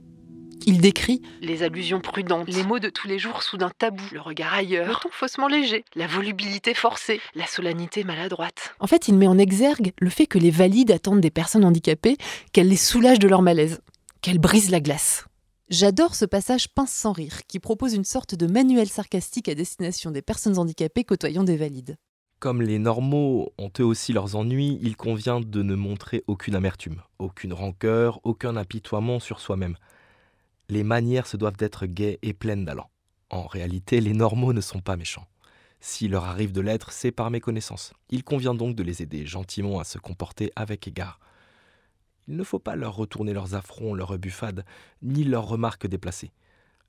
Il décrit les allusions prudentes, les mots de tous les jours soudain tabous, le regard ailleurs, le ton faussement léger, la volubilité forcée, la solennité maladroite. En fait, il met en exergue le fait que les valides attendent des personnes handicapées qu'elles les soulagent de leur malaise, qu'elles brisent la glace. J'adore ce passage pince sans rire, qui propose une sorte de manuel sarcastique à destination des personnes handicapées côtoyant des valides.
Comme les normaux ont eux aussi leurs ennuis, il convient de ne montrer aucune amertume, aucune rancœur, aucun apitoiement sur soi-même. Les manières se doivent d'être gaies et pleines d'allant. En réalité, les normaux ne sont pas méchants. S'il leur arrive de l'être, c'est par méconnaissance. Il convient donc de les aider gentiment à se comporter avec égard. Il ne faut pas leur retourner leurs affronts, leurs rebuffades, ni leurs remarques déplacées.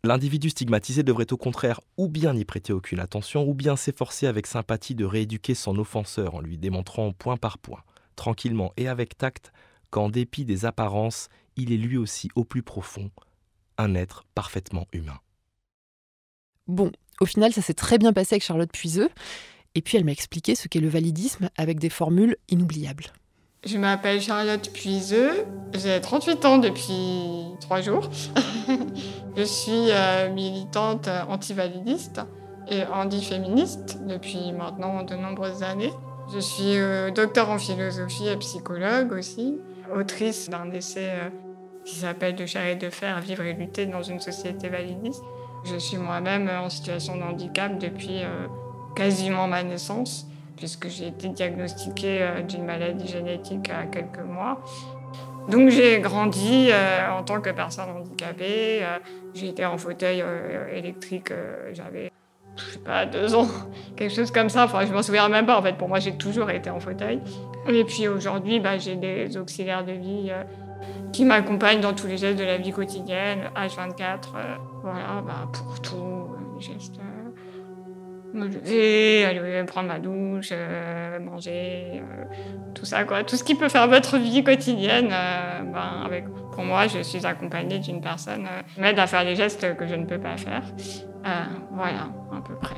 L'individu stigmatisé devrait au contraire ou bien n'y prêter aucune attention, ou bien s'efforcer avec sympathie de rééduquer son offenseur en lui démontrant point par point, tranquillement et avec tact, qu'en dépit des apparences, il est lui aussi au plus profond un être parfaitement humain.
Bon, au final, ça s'est très bien passé avec Charlotte Puiseux, et puis elle m'a expliqué ce qu'est le validisme avec des formules inoubliables.
Je m'appelle Charlotte Puiseux, j'ai 38 ans depuis 3 jours. Je suis militante antivalidiste et anti-féministe depuis maintenant de nombreuses années. Je suis docteur en philosophie et psychologue aussi, autrice d'un essai qui s'appelle « De chair et de fer, vivre et lutter dans une société validiste ». Je suis moi-même en situation de handicap depuis quasiment ma naissance, puisque j'ai été diagnostiquée d'une maladie génétique à quelques mois. Donc j'ai grandi en tant que personne handicapée. J'ai été en fauteuil électrique, j'avais je sais pas, 2 ans, quelque chose comme ça. Enfin, je m'en souviens même pas, en fait. Pour moi, j'ai toujours été en fauteuil. Et puis aujourd'hui, j'ai des auxiliaires de vie qui m'accompagnent dans tous les gestes de la vie quotidienne, H24, voilà, pour tout, les gestes. Me lever, aller prendre ma douche, manger, tout ça, quoi. Tout ce qui peut faire votre vie quotidienne, pour moi, je suis accompagnée d'une personne qui m'aide à faire les gestes que je ne peux pas faire. Voilà, à peu près.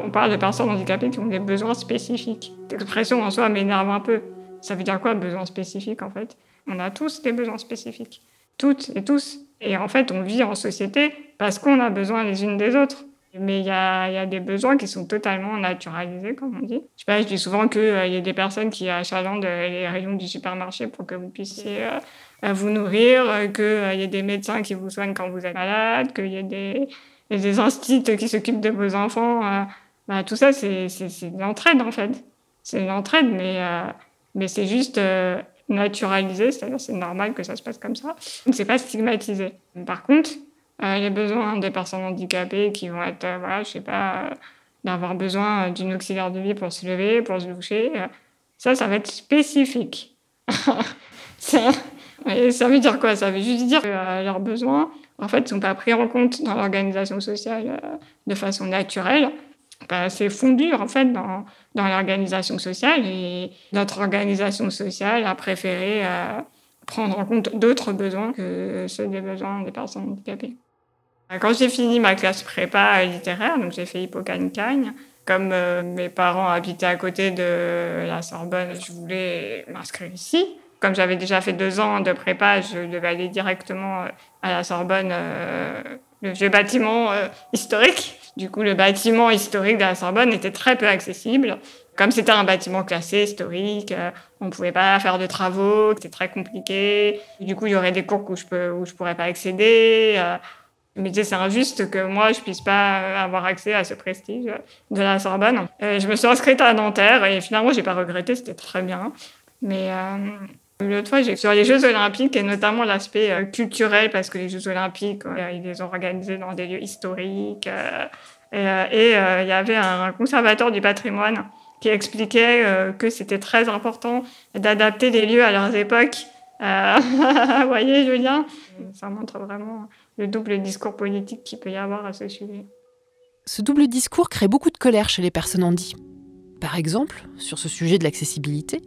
On parle de personnes handicapées qui ont des besoins spécifiques. L'expression en soi m'énerve un peu. Ça veut dire quoi, besoins spécifiques, en fait? On a tous des besoins spécifiques. Toutes et tous. Et en fait, on vit en société parce qu'on a besoin les unes des autres. Mais il y a des besoins qui sont totalement naturalisés, comme on dit. Je dis souvent qu'il y a des personnes qui achalandent les rayons du supermarché pour que vous puissiez vous nourrir, qu'il y a des médecins qui vous soignent quand vous êtes malade, qu'il y a des instituts qui s'occupent de vos enfants. Tout ça, c'est de l'entraide, en fait. C'est de l'entraide, mais c'est juste naturalisé, c'est-à-dire c'est normal que ça se passe comme ça. C'est pas stigmatisé. Par contre, les besoins des personnes handicapées qui vont être, d'avoir besoin d'une auxiliaire de vie pour se lever, pour se doucher, ça va être spécifique. Et ça veut dire quoi? Ça veut juste dire que leurs besoins, en fait, ne sont pas pris en compte dans l'organisation sociale de façon naturelle. C'est fondu, en fait, dans l'organisation sociale. Et notre organisation sociale a préféré prendre en compte d'autres besoins que ceux des besoins des personnes handicapées. Quand j'ai fini ma classe prépa littéraire, donc j'ai fait Hippocagne-Cagne, comme mes parents habitaient à côté de la Sorbonne, je voulais m'inscrire ici. Comme j'avais déjà fait 2 ans de prépa, je devais aller directement à la Sorbonne, le vieux bâtiment historique. Du coup, le bâtiment historique de la Sorbonne était très peu accessible. Comme c'était un bâtiment classé, historique, on ne pouvait pas faire de travaux, c'était très compliqué. Du coup, il y aurait des cours où je pourrais pas accéder. Je me disais, c'est injuste que moi, je puisse pas avoir accès à ce prestige de la Sorbonne. Je me suis inscrite à Nanterre et finalement, j'ai pas regretté, c'était très bien. Mais l'autre fois, j'ai sur les Jeux Olympiques et notamment l'aspect culturel, parce que les Jeux Olympiques, ils les ont organisés dans des lieux historiques. Il y avait un conservateur du patrimoine qui expliquait que c'était très important d'adapter les lieux à leurs époques. Vous voyez, Julien, ça montre vraiment le double discours politique qu'il peut y avoir à ce sujet.
Ce double discours crée beaucoup de colère chez les personnes handies. Par exemple, sur ce sujet de l'accessibilité,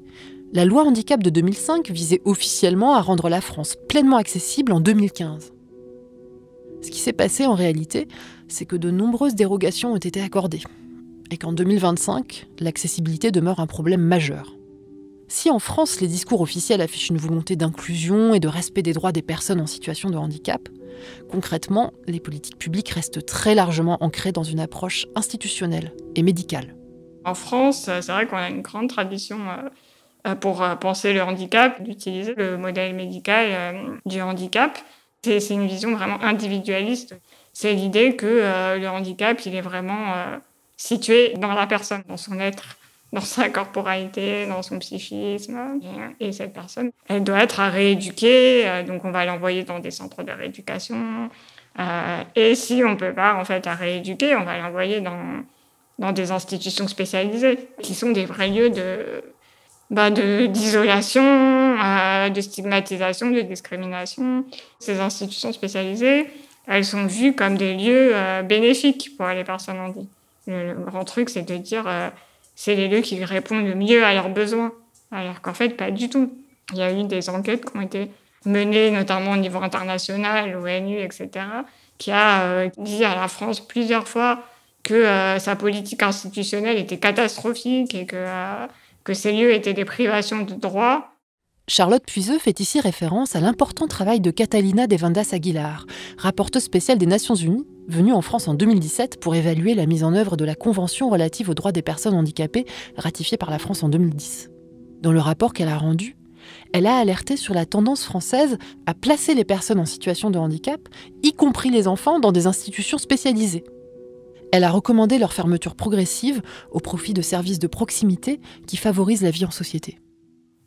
la loi handicap de 2005 visait officiellement à rendre la France pleinement accessible en 2015. Ce qui s'est passé en réalité, c'est que de nombreuses dérogations ont été accordées, et qu'en 2025, l'accessibilité demeure un problème majeur. Si en France, les discours officiels affichent une volonté d'inclusion et de respect des droits des personnes en situation de handicap, concrètement, les politiques publiques restent très largement ancrées dans une approche institutionnelle et médicale.
En France, c'est vrai qu'on a une grande tradition pour penser le handicap, d'utiliser le modèle médical du handicap. C'est une vision vraiment individualiste. C'est l'idée que le handicap, il est vraiment situé dans la personne, dans son être, dans sa corporalité, dans son psychisme. Et cette personne, elle doit être à rééduquer, donc on va l'envoyer dans des centres de rééducation. Et si on ne peut pas en fait, la rééduquer, on va l'envoyer dans des institutions spécialisées, qui sont des vrais lieux d'isolation, de stigmatisation, de discrimination. Ces institutions spécialisées, elles sont vues comme des lieux bénéfiques pour les personnes handies. Le grand truc, c'est de dire c'est les lieux qui répondent le mieux à leurs besoins, alors qu'en fait, pas du tout. Il y a eu des enquêtes qui ont été menées, notamment au niveau international, l'ONU, etc., qui a dit à la France plusieurs fois que sa politique institutionnelle était catastrophique et que ces lieux étaient des privations de droits.
Charlotte Puiseux fait ici référence à l'important travail de Catalina de Vendas Aguilar, rapporteuse spéciale des Nations Unies, venue en France en 2017 pour évaluer la mise en œuvre de la Convention relative aux droits des personnes handicapées, ratifiée par la France en 2010. Dans le rapport qu'elle a rendu, elle a alerté sur la tendance française à placer les personnes en situation de handicap, y compris les enfants, dans des institutions spécialisées. Elle a recommandé leur fermeture progressive au profit de services de proximité qui favorisent la vie en société.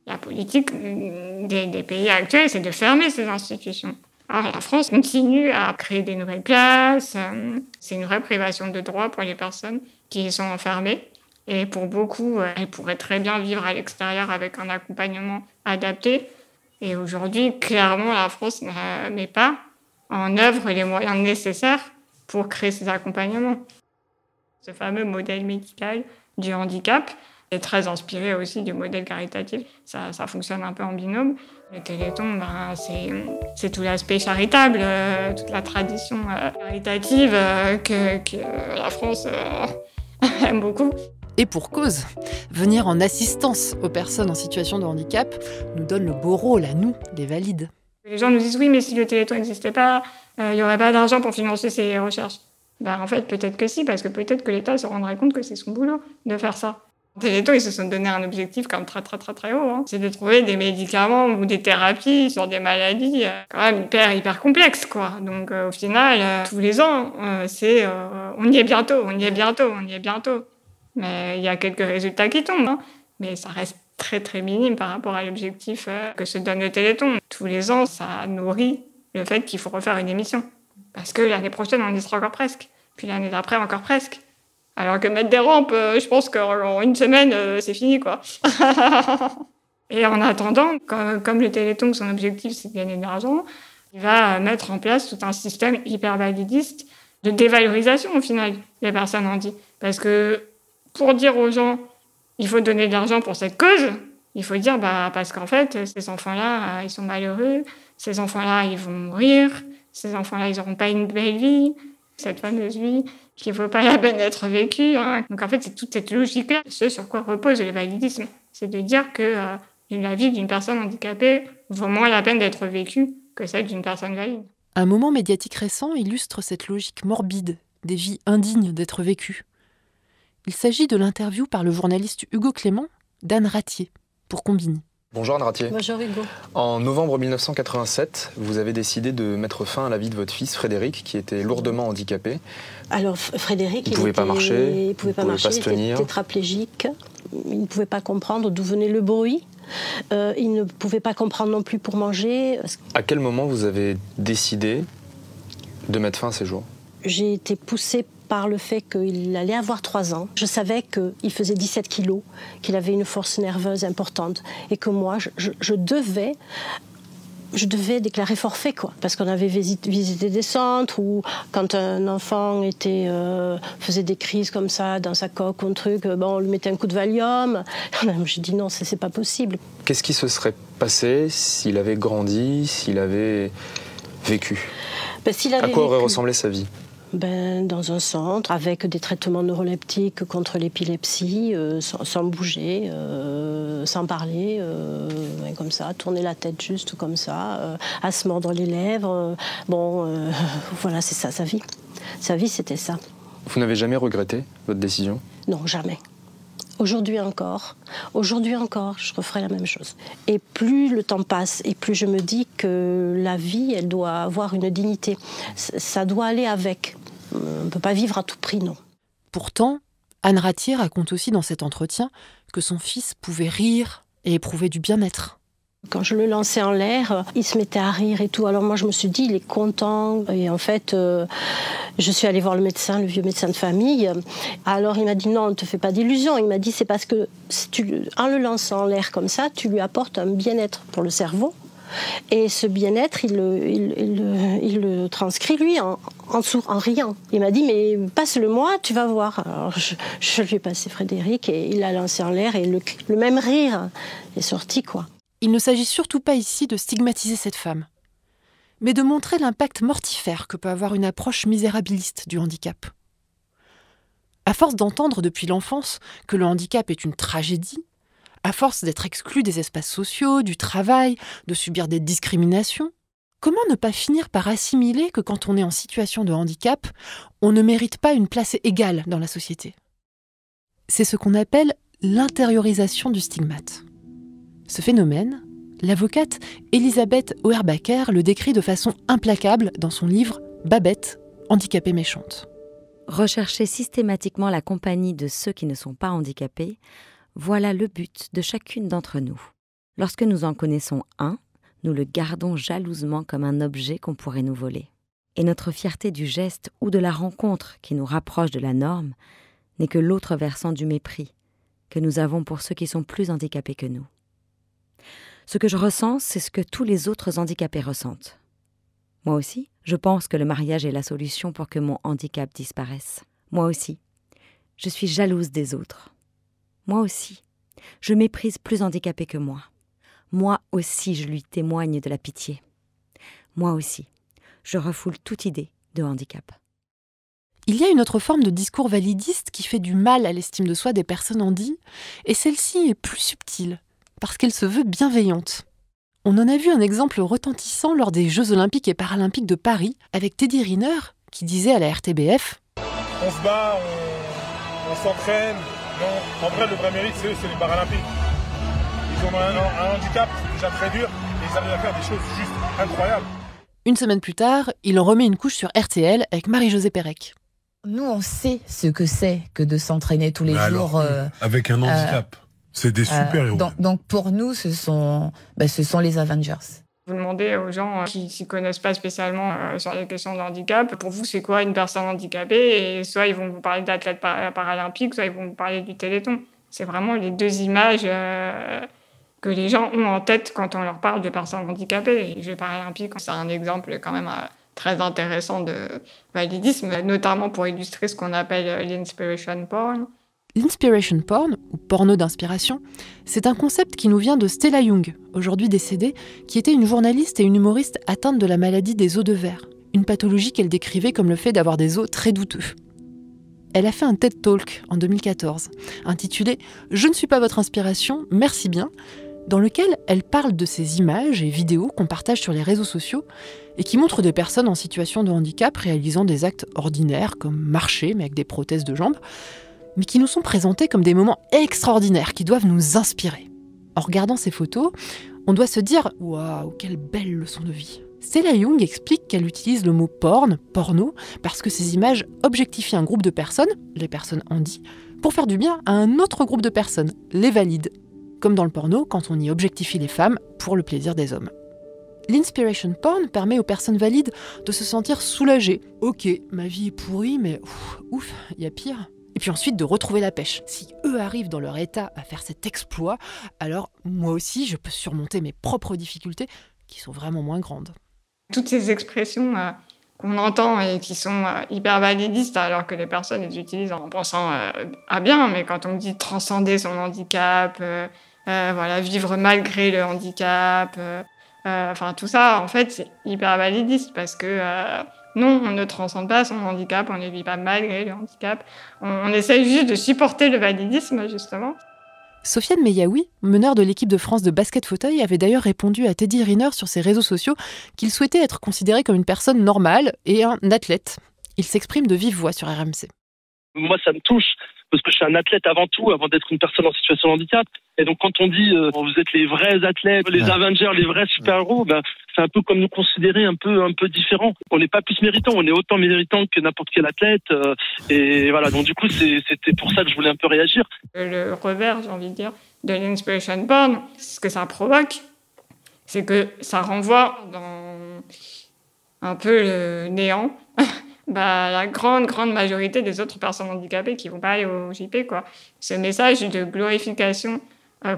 La politique des pays actuels, c'est de fermer ces institutions. Alors, la France continue à créer des nouvelles places. C'est une vraie privation de droits pour les personnes qui y sont enfermées. Et pour beaucoup, elles pourraient très bien vivre à l'extérieur avec un accompagnement adapté. Et aujourd'hui, clairement, la France ne met pas en œuvre les moyens nécessaires pour créer ces accompagnements. Ce fameux modèle médical du handicap est très inspiré aussi du modèle caritatif. Ça fonctionne un peu en binôme. Le Téléthon, c'est tout l'aspect charitable, toute la tradition caritative que la France aime beaucoup.
Et pour cause, venir en assistance aux personnes en situation de handicap nous donne le beau rôle à nous, les valides.
Les gens nous disent oui, mais si le Téléthon n'existait pas, il n'y aurait pas d'argent pour financer ces recherches. En fait, peut-être que si, parce que peut-être que l'État se rendrait compte que c'est son boulot de faire ça. Le Téléthon, ils se sont donné un objectif comme très très très très haut. C'est de trouver des médicaments ou des thérapies sur des maladies quand même hyper complexes, quoi. Donc au final, tous les ans, on y est bientôt. Mais il y a quelques résultats qui tombent, mais ça reste très très minime par rapport à l'objectif que se donne le Téléthon. Tous les ans, ça nourrit le fait qu'il faut refaire une émission. Parce que l'année prochaine, on y sera encore presque. Puis l'année d'après, encore presque. Alors que mettre des rampes, je pense qu'en une semaine, c'est fini, quoi. Et en attendant, comme le Téléthon, son objectif, c'est de gagner de l'argent, il va mettre en place tout un système hyper validiste de dévalorisation, au final, des personnes handicapées. Parce que pour dire aux gens, il faut donner de l'argent pour cette cause, il faut dire, parce qu'en fait, ces enfants-là, ils sont malheureux, ces enfants-là, ils vont mourir, ces enfants-là, ils n'auront pas une belle vie, cette fameuse vie qui ne vaut pas la peine d'être vécue. Donc en fait, c'est toute cette logique-là, ce sur quoi repose le validisme. C'est de dire que la vie d'une personne handicapée vaut moins la peine d'être vécue que celle d'une personne valide.
Un moment médiatique récent illustre cette logique morbide des vies indignes d'être vécues. Il s'agit de l'interview par le journaliste Hugo Clément d'Anne Ratier, pour Combini.
Bonjour Anne Ratier.
Bonjour Hugo.
En novembre 1987, vous avez décidé de mettre fin à la vie de votre fils Frédéric, qui était lourdement handicapé.
Alors Frédéric,
il ne pouvait pas marcher,
il ne pouvait pas marcher,
se
il
tenir.
était tétraplégique, il ne pouvait pas comprendre d'où venait le bruit, il ne pouvait pas comprendre non plus pour manger.
À quel moment vous avez décidé de mettre fin à ces jours ?
J'ai été poussée par le fait qu'il allait avoir 3 ans. Je savais qu'il faisait 17 kilos, qu'il avait une force nerveuse importante et que moi, je devais déclarer forfait, quoi. Parce qu'on avait visité des centres où, quand un enfant faisait des crises comme ça dans sa coque ou un truc, on lui mettait un coup de Valium. J'ai dit non, c'est pas possible.
Qu'est-ce qui se serait passé s'il avait grandi, s'il avait vécu ? À quoi aurait ressemblé sa vie ?
Dans un centre, avec des traitements neuroleptiques contre l'épilepsie, sans bouger, sans parler, comme ça, tourner la tête juste comme ça, à se mordre les lèvres. Voilà, c'est ça, sa vie. Sa vie, c'était ça.
Vous n'avez jamais regretté votre décision ?
Non, jamais. Aujourd'hui encore, je referai la même chose. Et plus le temps passe, et plus je me dis que la vie, elle doit avoir une dignité. Ça doit aller avec. On ne peut pas vivre à tout prix, non.
Pourtant, Anne Ratier raconte aussi dans cet entretien que son fils pouvait rire et éprouver du bien-être.
Quand je le lançais en l'air, il se mettait à rire et tout. Alors moi, je me suis dit, il est content. Et en fait, je suis allée voir le médecin, le vieux médecin de famille. Alors il m'a dit, non, ne te fais pas d'illusions. Il m'a dit, c'est parce que en le lançant en l'air comme ça, tu lui apportes un bien-être pour le cerveau. Et ce bien-être, il le transcrit, lui, en riant. Il m'a dit, mais passe-le-moi, tu vas voir. Alors je lui ai passé Frédéric et il l'a lancé en l'air et le même rire est sorti, quoi.
Il ne s'agit surtout pas ici de stigmatiser cette femme, mais de montrer l'impact mortifère que peut avoir une approche misérabiliste du handicap. À force d'entendre depuis l'enfance que le handicap est une tragédie, à force d'être exclu des espaces sociaux, du travail, de subir des discriminations, comment ne pas finir par assimiler que quand on est en situation de handicap, on ne mérite pas une place égale dans la société ? C'est ce qu'on appelle l'intériorisation du stigmate. Ce phénomène, l'avocate Elisabeth Auerbacher le décrit de façon implacable dans son livre « Babette, handicapée méchante ».
Rechercher systématiquement la compagnie de ceux qui ne sont pas handicapés, voilà le but de chacune d'entre nous. Lorsque nous en connaissons un, nous le gardons jalousement comme un objet qu'on pourrait nous voler. Et notre fierté du geste ou de la rencontre qui nous rapproche de la norme n'est que l'autre versant du mépris que nous avons pour ceux qui sont plus handicapés que nous. Ce que je ressens, c'est ce que tous les autres handicapés ressentent. Moi aussi, je pense que le mariage est la solution pour que mon handicap disparaisse. Moi aussi, je suis jalouse des autres. Moi aussi, je méprise plus handicapé que moi. Moi aussi, je lui témoigne de la pitié. Moi aussi, je refoule toute idée de handicap.
Il y a une autre forme de discours validiste qui fait du mal à l'estime de soi des personnes handies, et celle-ci est plus subtile, parce qu'elle se veut bienveillante. On en a vu un exemple retentissant lors des Jeux Olympiques et Paralympiques de Paris, avec Teddy Riner, qui disait à la RTBF «
On se bat, on s'entraîne. Non, en vrai, le vrai mérite, c'est les Paralympiques. Ils ont un handicap, c'est déjà très dur, et ils arrivent à faire des choses juste incroyables. »
Une semaine plus tard, il en remet une couche sur RTL avec Marie-Josée Pérec.
Nous, on sait ce que c'est que de s'entraîner tous les jours.
Avec un handicap. C'est des super-héros.
Donc pour nous, ce sont les Avengers.
Vous demandez aux gens qui ne s'y connaissent pas spécialement sur les questions de handicap, pour vous, c'est quoi une personne handicapée? Et soit ils vont vous parler d'athlètes paralympiques, soit ils vont vous parler du Téléthon. C'est vraiment les deux images que les gens ont en tête quand on leur parle de personnes handicapées. Les Jeux paralympiques, c'est un exemple quand même très intéressant de validisme, notamment pour illustrer ce qu'on appelle l'inspiration porn.
L'inspiration porn, ou porno d'inspiration, c'est un concept qui nous vient de Stella Young, aujourd'hui décédée, qui était une journaliste et une humoriste atteinte de la maladie des os de verre, une pathologie qu'elle décrivait comme le fait d'avoir des os très douteux. Elle a fait un TED Talk en 2014, intitulé « Je ne suis pas votre inspiration, merci bien », dans lequel elle parle de ces images et vidéos qu'on partage sur les réseaux sociaux et qui montrent des personnes en situation de handicap réalisant des actes ordinaires comme marcher mais avec des prothèses de jambes, mais qui nous sont présentés comme des moments extraordinaires qui doivent nous inspirer. En regardant ces photos, on doit se dire « Waouh, quelle belle leçon de vie !» Stella Young explique qu'elle utilise le mot porn, porno, parce que ces images objectifient un groupe de personnes, les personnes handies, pour faire du bien à un autre groupe de personnes, les valides. Comme dans le porno, quand on y objectifie les femmes pour le plaisir des hommes. L'inspiration porn permet aux personnes valides de se sentir soulagées. Ok, ma vie est pourrie, mais ouf, il y a pire. Et puis ensuite de retrouver la pêche. Si eux arrivent dans leur état à faire cet exploit, alors moi aussi je peux surmonter mes propres difficultés qui sont vraiment moins grandes.
Toutes ces expressions qu'on entend et qui sont hyper validistes, alors que les personnes les utilisent en pensant à bien, mais quand on me dit transcender son handicap, vivre malgré le handicap, tout ça, en fait, c'est hyper validiste parce que non, on ne transcende pas son handicap, on ne vit pas malgré le handicap. On essaye juste de supporter le validisme, justement.
Sofiane Meyaoui, meneur de l'équipe de France de basket fauteuil, avait d'ailleurs répondu à Teddy Riner sur ses réseaux sociaux qu'il souhaitait être considéré comme une personne normale et un athlète. Il s'exprime de vive voix sur RMC.
Moi, ça me touche parce que je suis un athlète avant tout, avant d'être une personne en situation de handicap. Et donc, quand on dit vous êtes les vrais athlètes, les Avengers, les vrais super-héros, c'est un peu comme nous considérer un peu différents. On n'est pas plus méritants, on est autant méritants que n'importe quel athlète. Et voilà, donc du coup, c'était pour ça que je voulais un peu réagir.
Le revers, j'ai envie de dire, de l'inspiration porn, ce que ça provoque, c'est que ça renvoie dans un peu le néant la grande majorité des autres personnes handicapées qui vont pas aller au JP, quoi. Ce message de glorification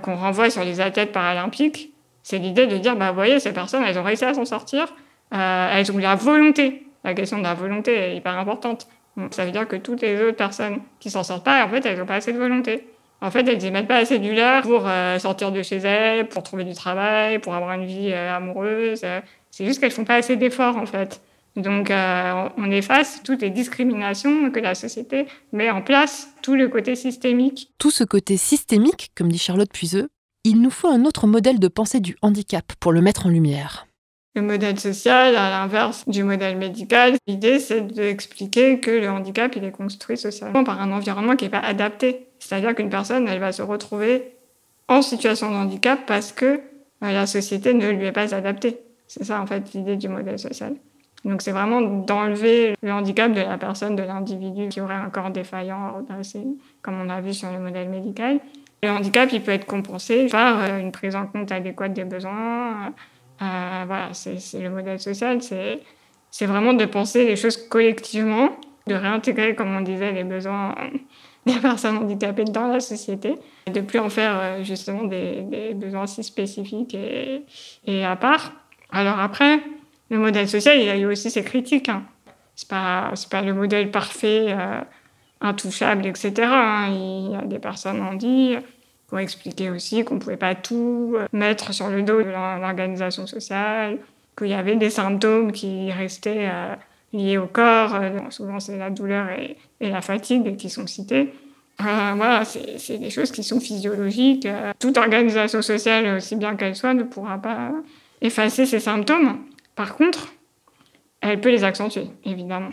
qu'on renvoie sur les athlètes paralympiques, c'est l'idée de dire, vous voyez, ces personnes, elles ont réussi à s'en sortir, elles ont la volonté. La question de la volonté est hyper importante. Donc, ça veut dire que toutes les autres personnes qui s'en sortent pas, en fait, elles ont pas assez de volonté. En fait, elles y mettent pas assez du leur pour sortir de chez elles, pour trouver du travail, pour avoir une vie amoureuse. C'est juste qu'elles font pas assez d'efforts, en fait. Donc, on efface toutes les discriminations que la société met en place, tout le côté systémique.
Tout ce côté systémique, comme dit Charlotte Puiseux, il nous faut un autre modèle de pensée du handicap pour le mettre en lumière.
Le modèle social, à l'inverse du modèle médical, l'idée, c'est d'expliquer que le handicap, il est construit socialement par un environnement qui n'est pas adapté. C'est-à-dire qu'une personne, elle va se retrouver en situation de handicap parce que la société ne lui est pas adaptée. C'est ça, en fait, l'idée du modèle social. Donc, c'est vraiment d'enlever le handicap de la personne, de l'individu qui aurait un corps défaillant à redresser, comme on a vu sur le modèle médical. Le handicap, il peut être compensé par une prise en compte adéquate des besoins, Voilà, c'est le modèle social, c'est vraiment de penser les choses collectivement, de réintégrer, comme on disait, les besoins des personnes handicapées dans la société, et de plus en faire justement des besoins si spécifiques et à part. Alors après, le modèle social, il a eu aussi ses critiques. C'est pas le modèle parfait, intouchable, etc. Il y a des personnes handies qui ont expliqué aussi qu'on ne pouvait pas tout mettre sur le dos de l'organisation sociale, qu'il y avait des symptômes qui restaient liés au corps. Souvent, c'est la douleur et la fatigue qui sont cités. Voilà, c'est des choses qui sont physiologiques. Toute organisation sociale, aussi bien qu'elle soit, ne pourra pas effacer ces symptômes. Par contre, elle peut les accentuer, évidemment.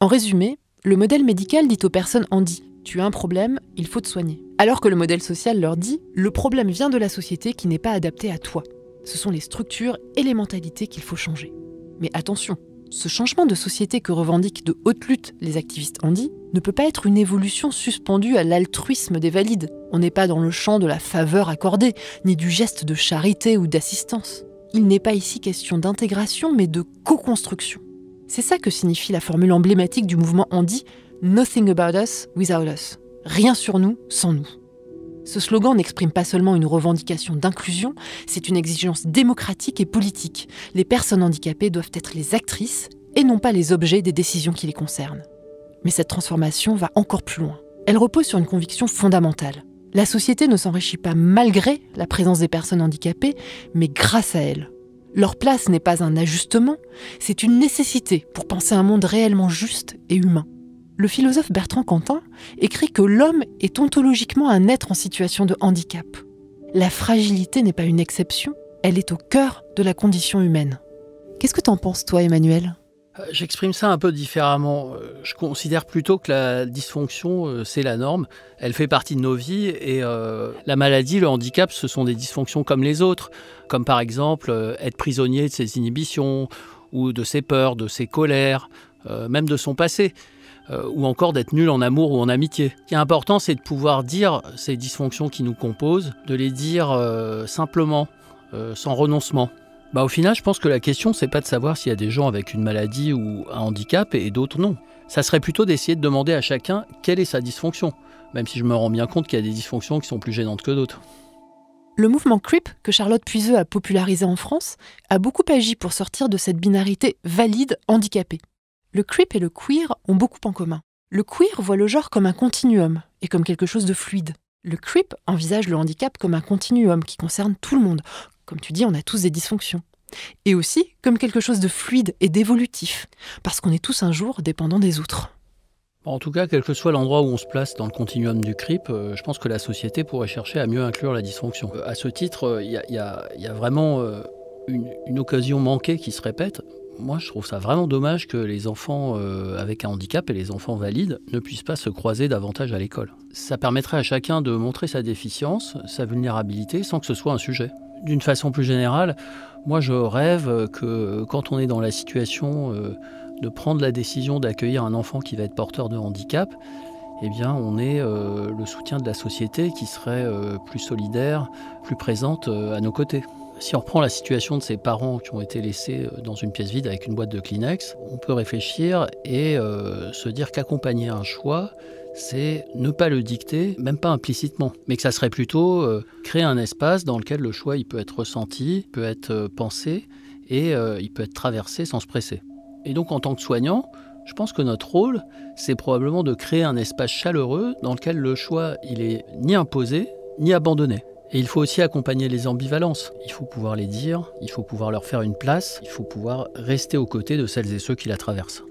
En résumé, le modèle médical dit aux personnes handies « Tu as un problème, il faut te soigner ». Alors que le modèle social leur dit « Le problème vient de la société qui n'est pas adaptée à toi. Ce sont les structures et les mentalités qu'il faut changer. » Mais attention, ce changement de société que revendiquent de haute lutte les activistes handis ne peut pas être une évolution suspendue à l'altruisme des valides. On n'est pas dans le champ de la faveur accordée, ni du geste de charité ou d'assistance. Il n'est pas ici question d'intégration, mais de co-construction. C'est ça que signifie la formule emblématique du mouvement handi « Nothing about us without us ». Rien sur nous sans nous. Ce slogan n'exprime pas seulement une revendication d'inclusion, c'est une exigence démocratique et politique. Les personnes handicapées doivent être les actrices et non pas les objets des décisions qui les concernent. Mais cette transformation va encore plus loin. Elle repose sur une conviction fondamentale. La société ne s'enrichit pas malgré la présence des personnes handicapées, mais grâce à elles. Leur place n'est pas un ajustement, c'est une nécessité pour penser un monde réellement juste et humain. Le philosophe Bertrand Cantin écrit que l'homme est ontologiquement un être en situation de handicap. La fragilité n'est pas une exception, elle est au cœur de la condition humaine. Qu'est-ce que t'en penses, toi, Emmanuel ?
J'exprime ça un peu différemment. Je considère plutôt que la dysfonction, c'est la norme. Elle fait partie de nos vies et la maladie, le handicap, ce sont des dysfonctions comme les autres. Comme par exemple être prisonnier de ses inhibitions ou de ses peurs, de ses colères, même de son passé. Ou encore d'être nul en amour ou en amitié. Ce qui est important, c'est de pouvoir dire ces dysfonctions qui nous composent, de les dire simplement, sans renoncement. Au final, je pense que la question, c'est pas de savoir s'il y a des gens avec une maladie ou un handicap et d'autres non. Ça serait plutôt d'essayer de demander à chacun quelle est sa dysfonction, même si je me rends bien compte qu'il y a des dysfonctions qui sont plus gênantes que d'autres.
Le mouvement CRIP, que Charlotte Puiseux a popularisé en France, a beaucoup agi pour sortir de cette binarité valide-handicapé. Le CRIP et le queer ont beaucoup en commun. Le queer voit le genre comme un continuum et comme quelque chose de fluide. Le CRIP envisage le handicap comme un continuum qui concerne tout le monde. Comme tu dis, on a tous des dysfonctions. Et aussi comme quelque chose de fluide et d'évolutif, parce qu'on est tous un jour dépendants des autres.
En tout cas, quel que soit l'endroit où on se place dans le continuum du CRIP, je pense que la société pourrait chercher à mieux inclure la dysfonction. À ce titre, il y a vraiment une occasion manquée qui se répète. Moi, je trouve ça vraiment dommage que les enfants avec un handicap et les enfants valides ne puissent pas se croiser davantage à l'école. Ça permettrait à chacun de montrer sa déficience, sa vulnérabilité, sans que ce soit un sujet. D'une façon plus générale, moi je rêve que quand on est dans la situation de prendre la décision d'accueillir un enfant qui va être porteur de handicap, eh bien on ait le soutien de la société qui serait plus solidaire, plus présente à nos côtés. Si on reprend la situation de ces parents qui ont été laissés dans une pièce vide avec une boîte de Kleenex, on peut réfléchir et se dire qu'accompagner un choix, c'est ne pas le dicter, même pas implicitement, mais que ça serait plutôt créer un espace dans lequel le choix il peut être ressenti, peut être pensé et il peut être traversé sans se presser. Et donc en tant que soignant, je pense que notre rôle, c'est probablement de créer un espace chaleureux dans lequel le choix il est ni imposé, ni abandonné. Et il faut aussi accompagner les ambivalences. Il faut pouvoir les dire, il faut pouvoir leur faire une place, il faut pouvoir rester aux côtés de celles et ceux qui la traversent.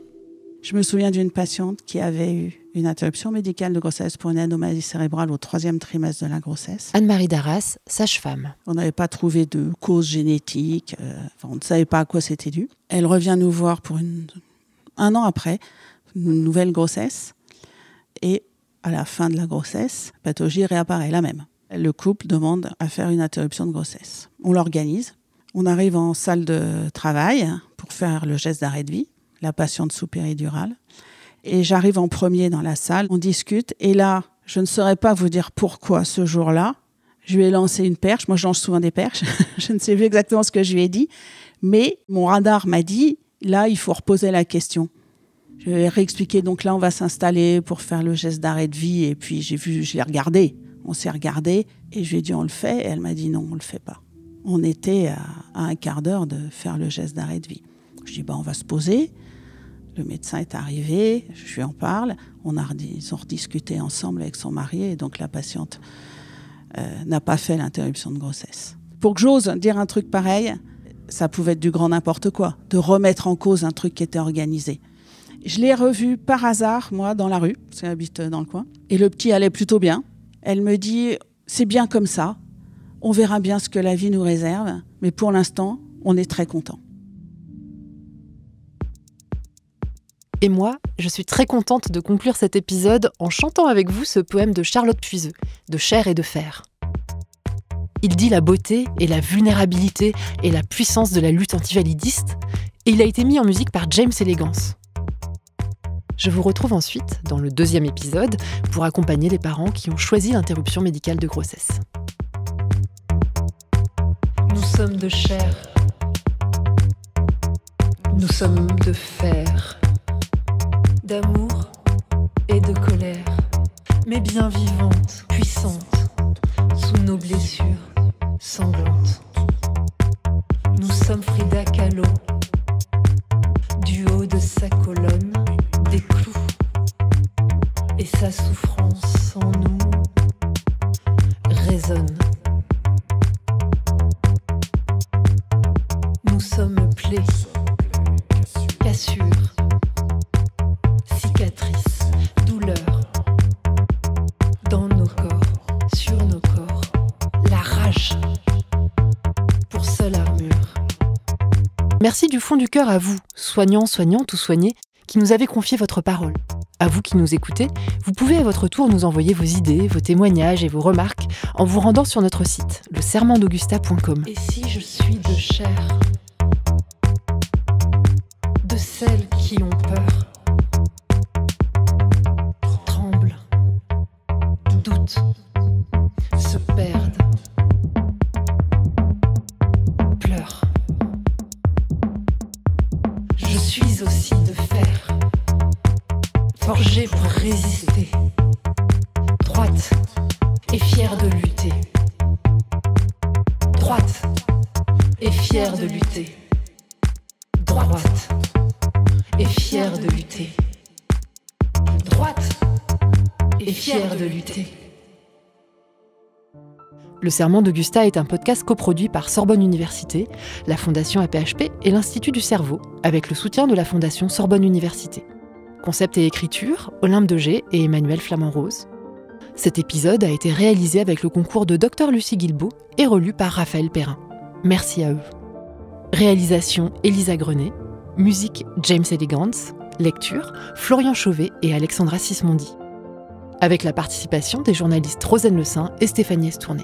Je me souviens d'une patiente qui avait eu une interruption médicale de grossesse pour une anomalie cérébrale au 3e trimestre de la grossesse.
Anne-Marie Darras, sage-femme.
On n'avait pas trouvé de cause génétique, on ne savait pas à quoi c'était dû. Elle revient nous voir pour un an après, une nouvelle grossesse. Et à la fin de la grossesse, la pathologie réapparaît la même. Le couple demande à faire une interruption de grossesse. On l'organise. On arrive en salle de travail pour faire le geste d'arrêt de vie, la patiente sous péridurale. Et j'arrive en premier dans la salle, on discute. Et là, je ne saurais pas vous dire pourquoi ce jour-là, Je lui ai lancé une perche. Moi, je lance souvent des perches. Je ne sais plus exactement ce que je lui ai dit. Mais mon radar m'a dit, là, il faut reposer la question. Je lui ai réexpliqué, donc là, on va s'installer pour faire le geste d'arrêt de vie. Et puis, je l'ai regardé. On s'est regardé. Et je lui ai dit, on le fait. Et elle m'a dit, non, on le fait pas. On était à un quart d'heure de faire le geste d'arrêt de vie. Je dis, on va se poser. Le médecin est arrivé. Je lui en parle. Ils ont rediscuté ensemble avec son mari. Et donc, la patiente n'a pas fait l'interruption de grossesse. Pour que j'ose dire un truc pareil, ça pouvait être du grand n'importe quoi, de remettre en cause un truc qui était organisé. Je l'ai revu par hasard, moi, dans la rue, parce qu'elle habite dans le coin, et le petit allait plutôt bien. Elle me dit, c'est bien comme ça, on verra bien ce que la vie nous réserve, mais pour l'instant, on est très contents.
Et moi, je suis très contente de conclure cet épisode en chantant avec vous ce poème de Charlotte Puiseux, de Chair et de fer. Il dit la beauté et la vulnérabilité et la puissance de la lutte antivalidiste, et il a été mis en musique par James Elegance. Je vous retrouve ensuite dans le 2e épisode pour accompagner les parents qui ont choisi l'interruption médicale de grossesse. Nous sommes de chair, nous sommes de fer, d'amour et de colère, mais bien vivantes, puissantes, sous nos blessures sanglantes. Nous sommes Frida Kahlo, du haut de sa colonne, des clous, et sa souffrance en nous résonne. Nous sommes plaies, cassures, cicatrices, douleurs, dans nos corps, sur nos corps, la rage, pour seule armure. Merci du fond du cœur à vous, soignants, soignantes ou soignés, qui nous avez confié votre parole. À vous qui nous écoutez, vous pouvez à votre tour nous envoyer vos idées, vos témoignages et vos remarques en vous rendant sur notre site, lesermentdaugusta.com. Et si je suis de chair, de celles qui ont peur, tremblent, doutent, se perdent, pleurent. Je suis aussi de fer, forgée pour résister, droite et fière de lutter. Droite et fière de lutter. Droite et fière de lutter. Droite et fière de lutter. Le Serment d'Augusta est un podcast coproduit par Sorbonne Université, la Fondation AP-HP et l'Institut du Cerveau, avec le soutien de la Fondation Sorbonne Université. Concept et écriture, Olympe Degé et Emmanuel Flamand-Rose. Cet épisode a été réalisé avec le concours de Dr Lucie Guilbeault et relu par Raphaël Perrin. Merci à eux. Réalisation Elisa Grenet, musique James Elegance, lecture Florian Chauvet et Alexandra Sismondi. Avec la participation des journalistes Rosane Le Saint et Stéphanie Estourné.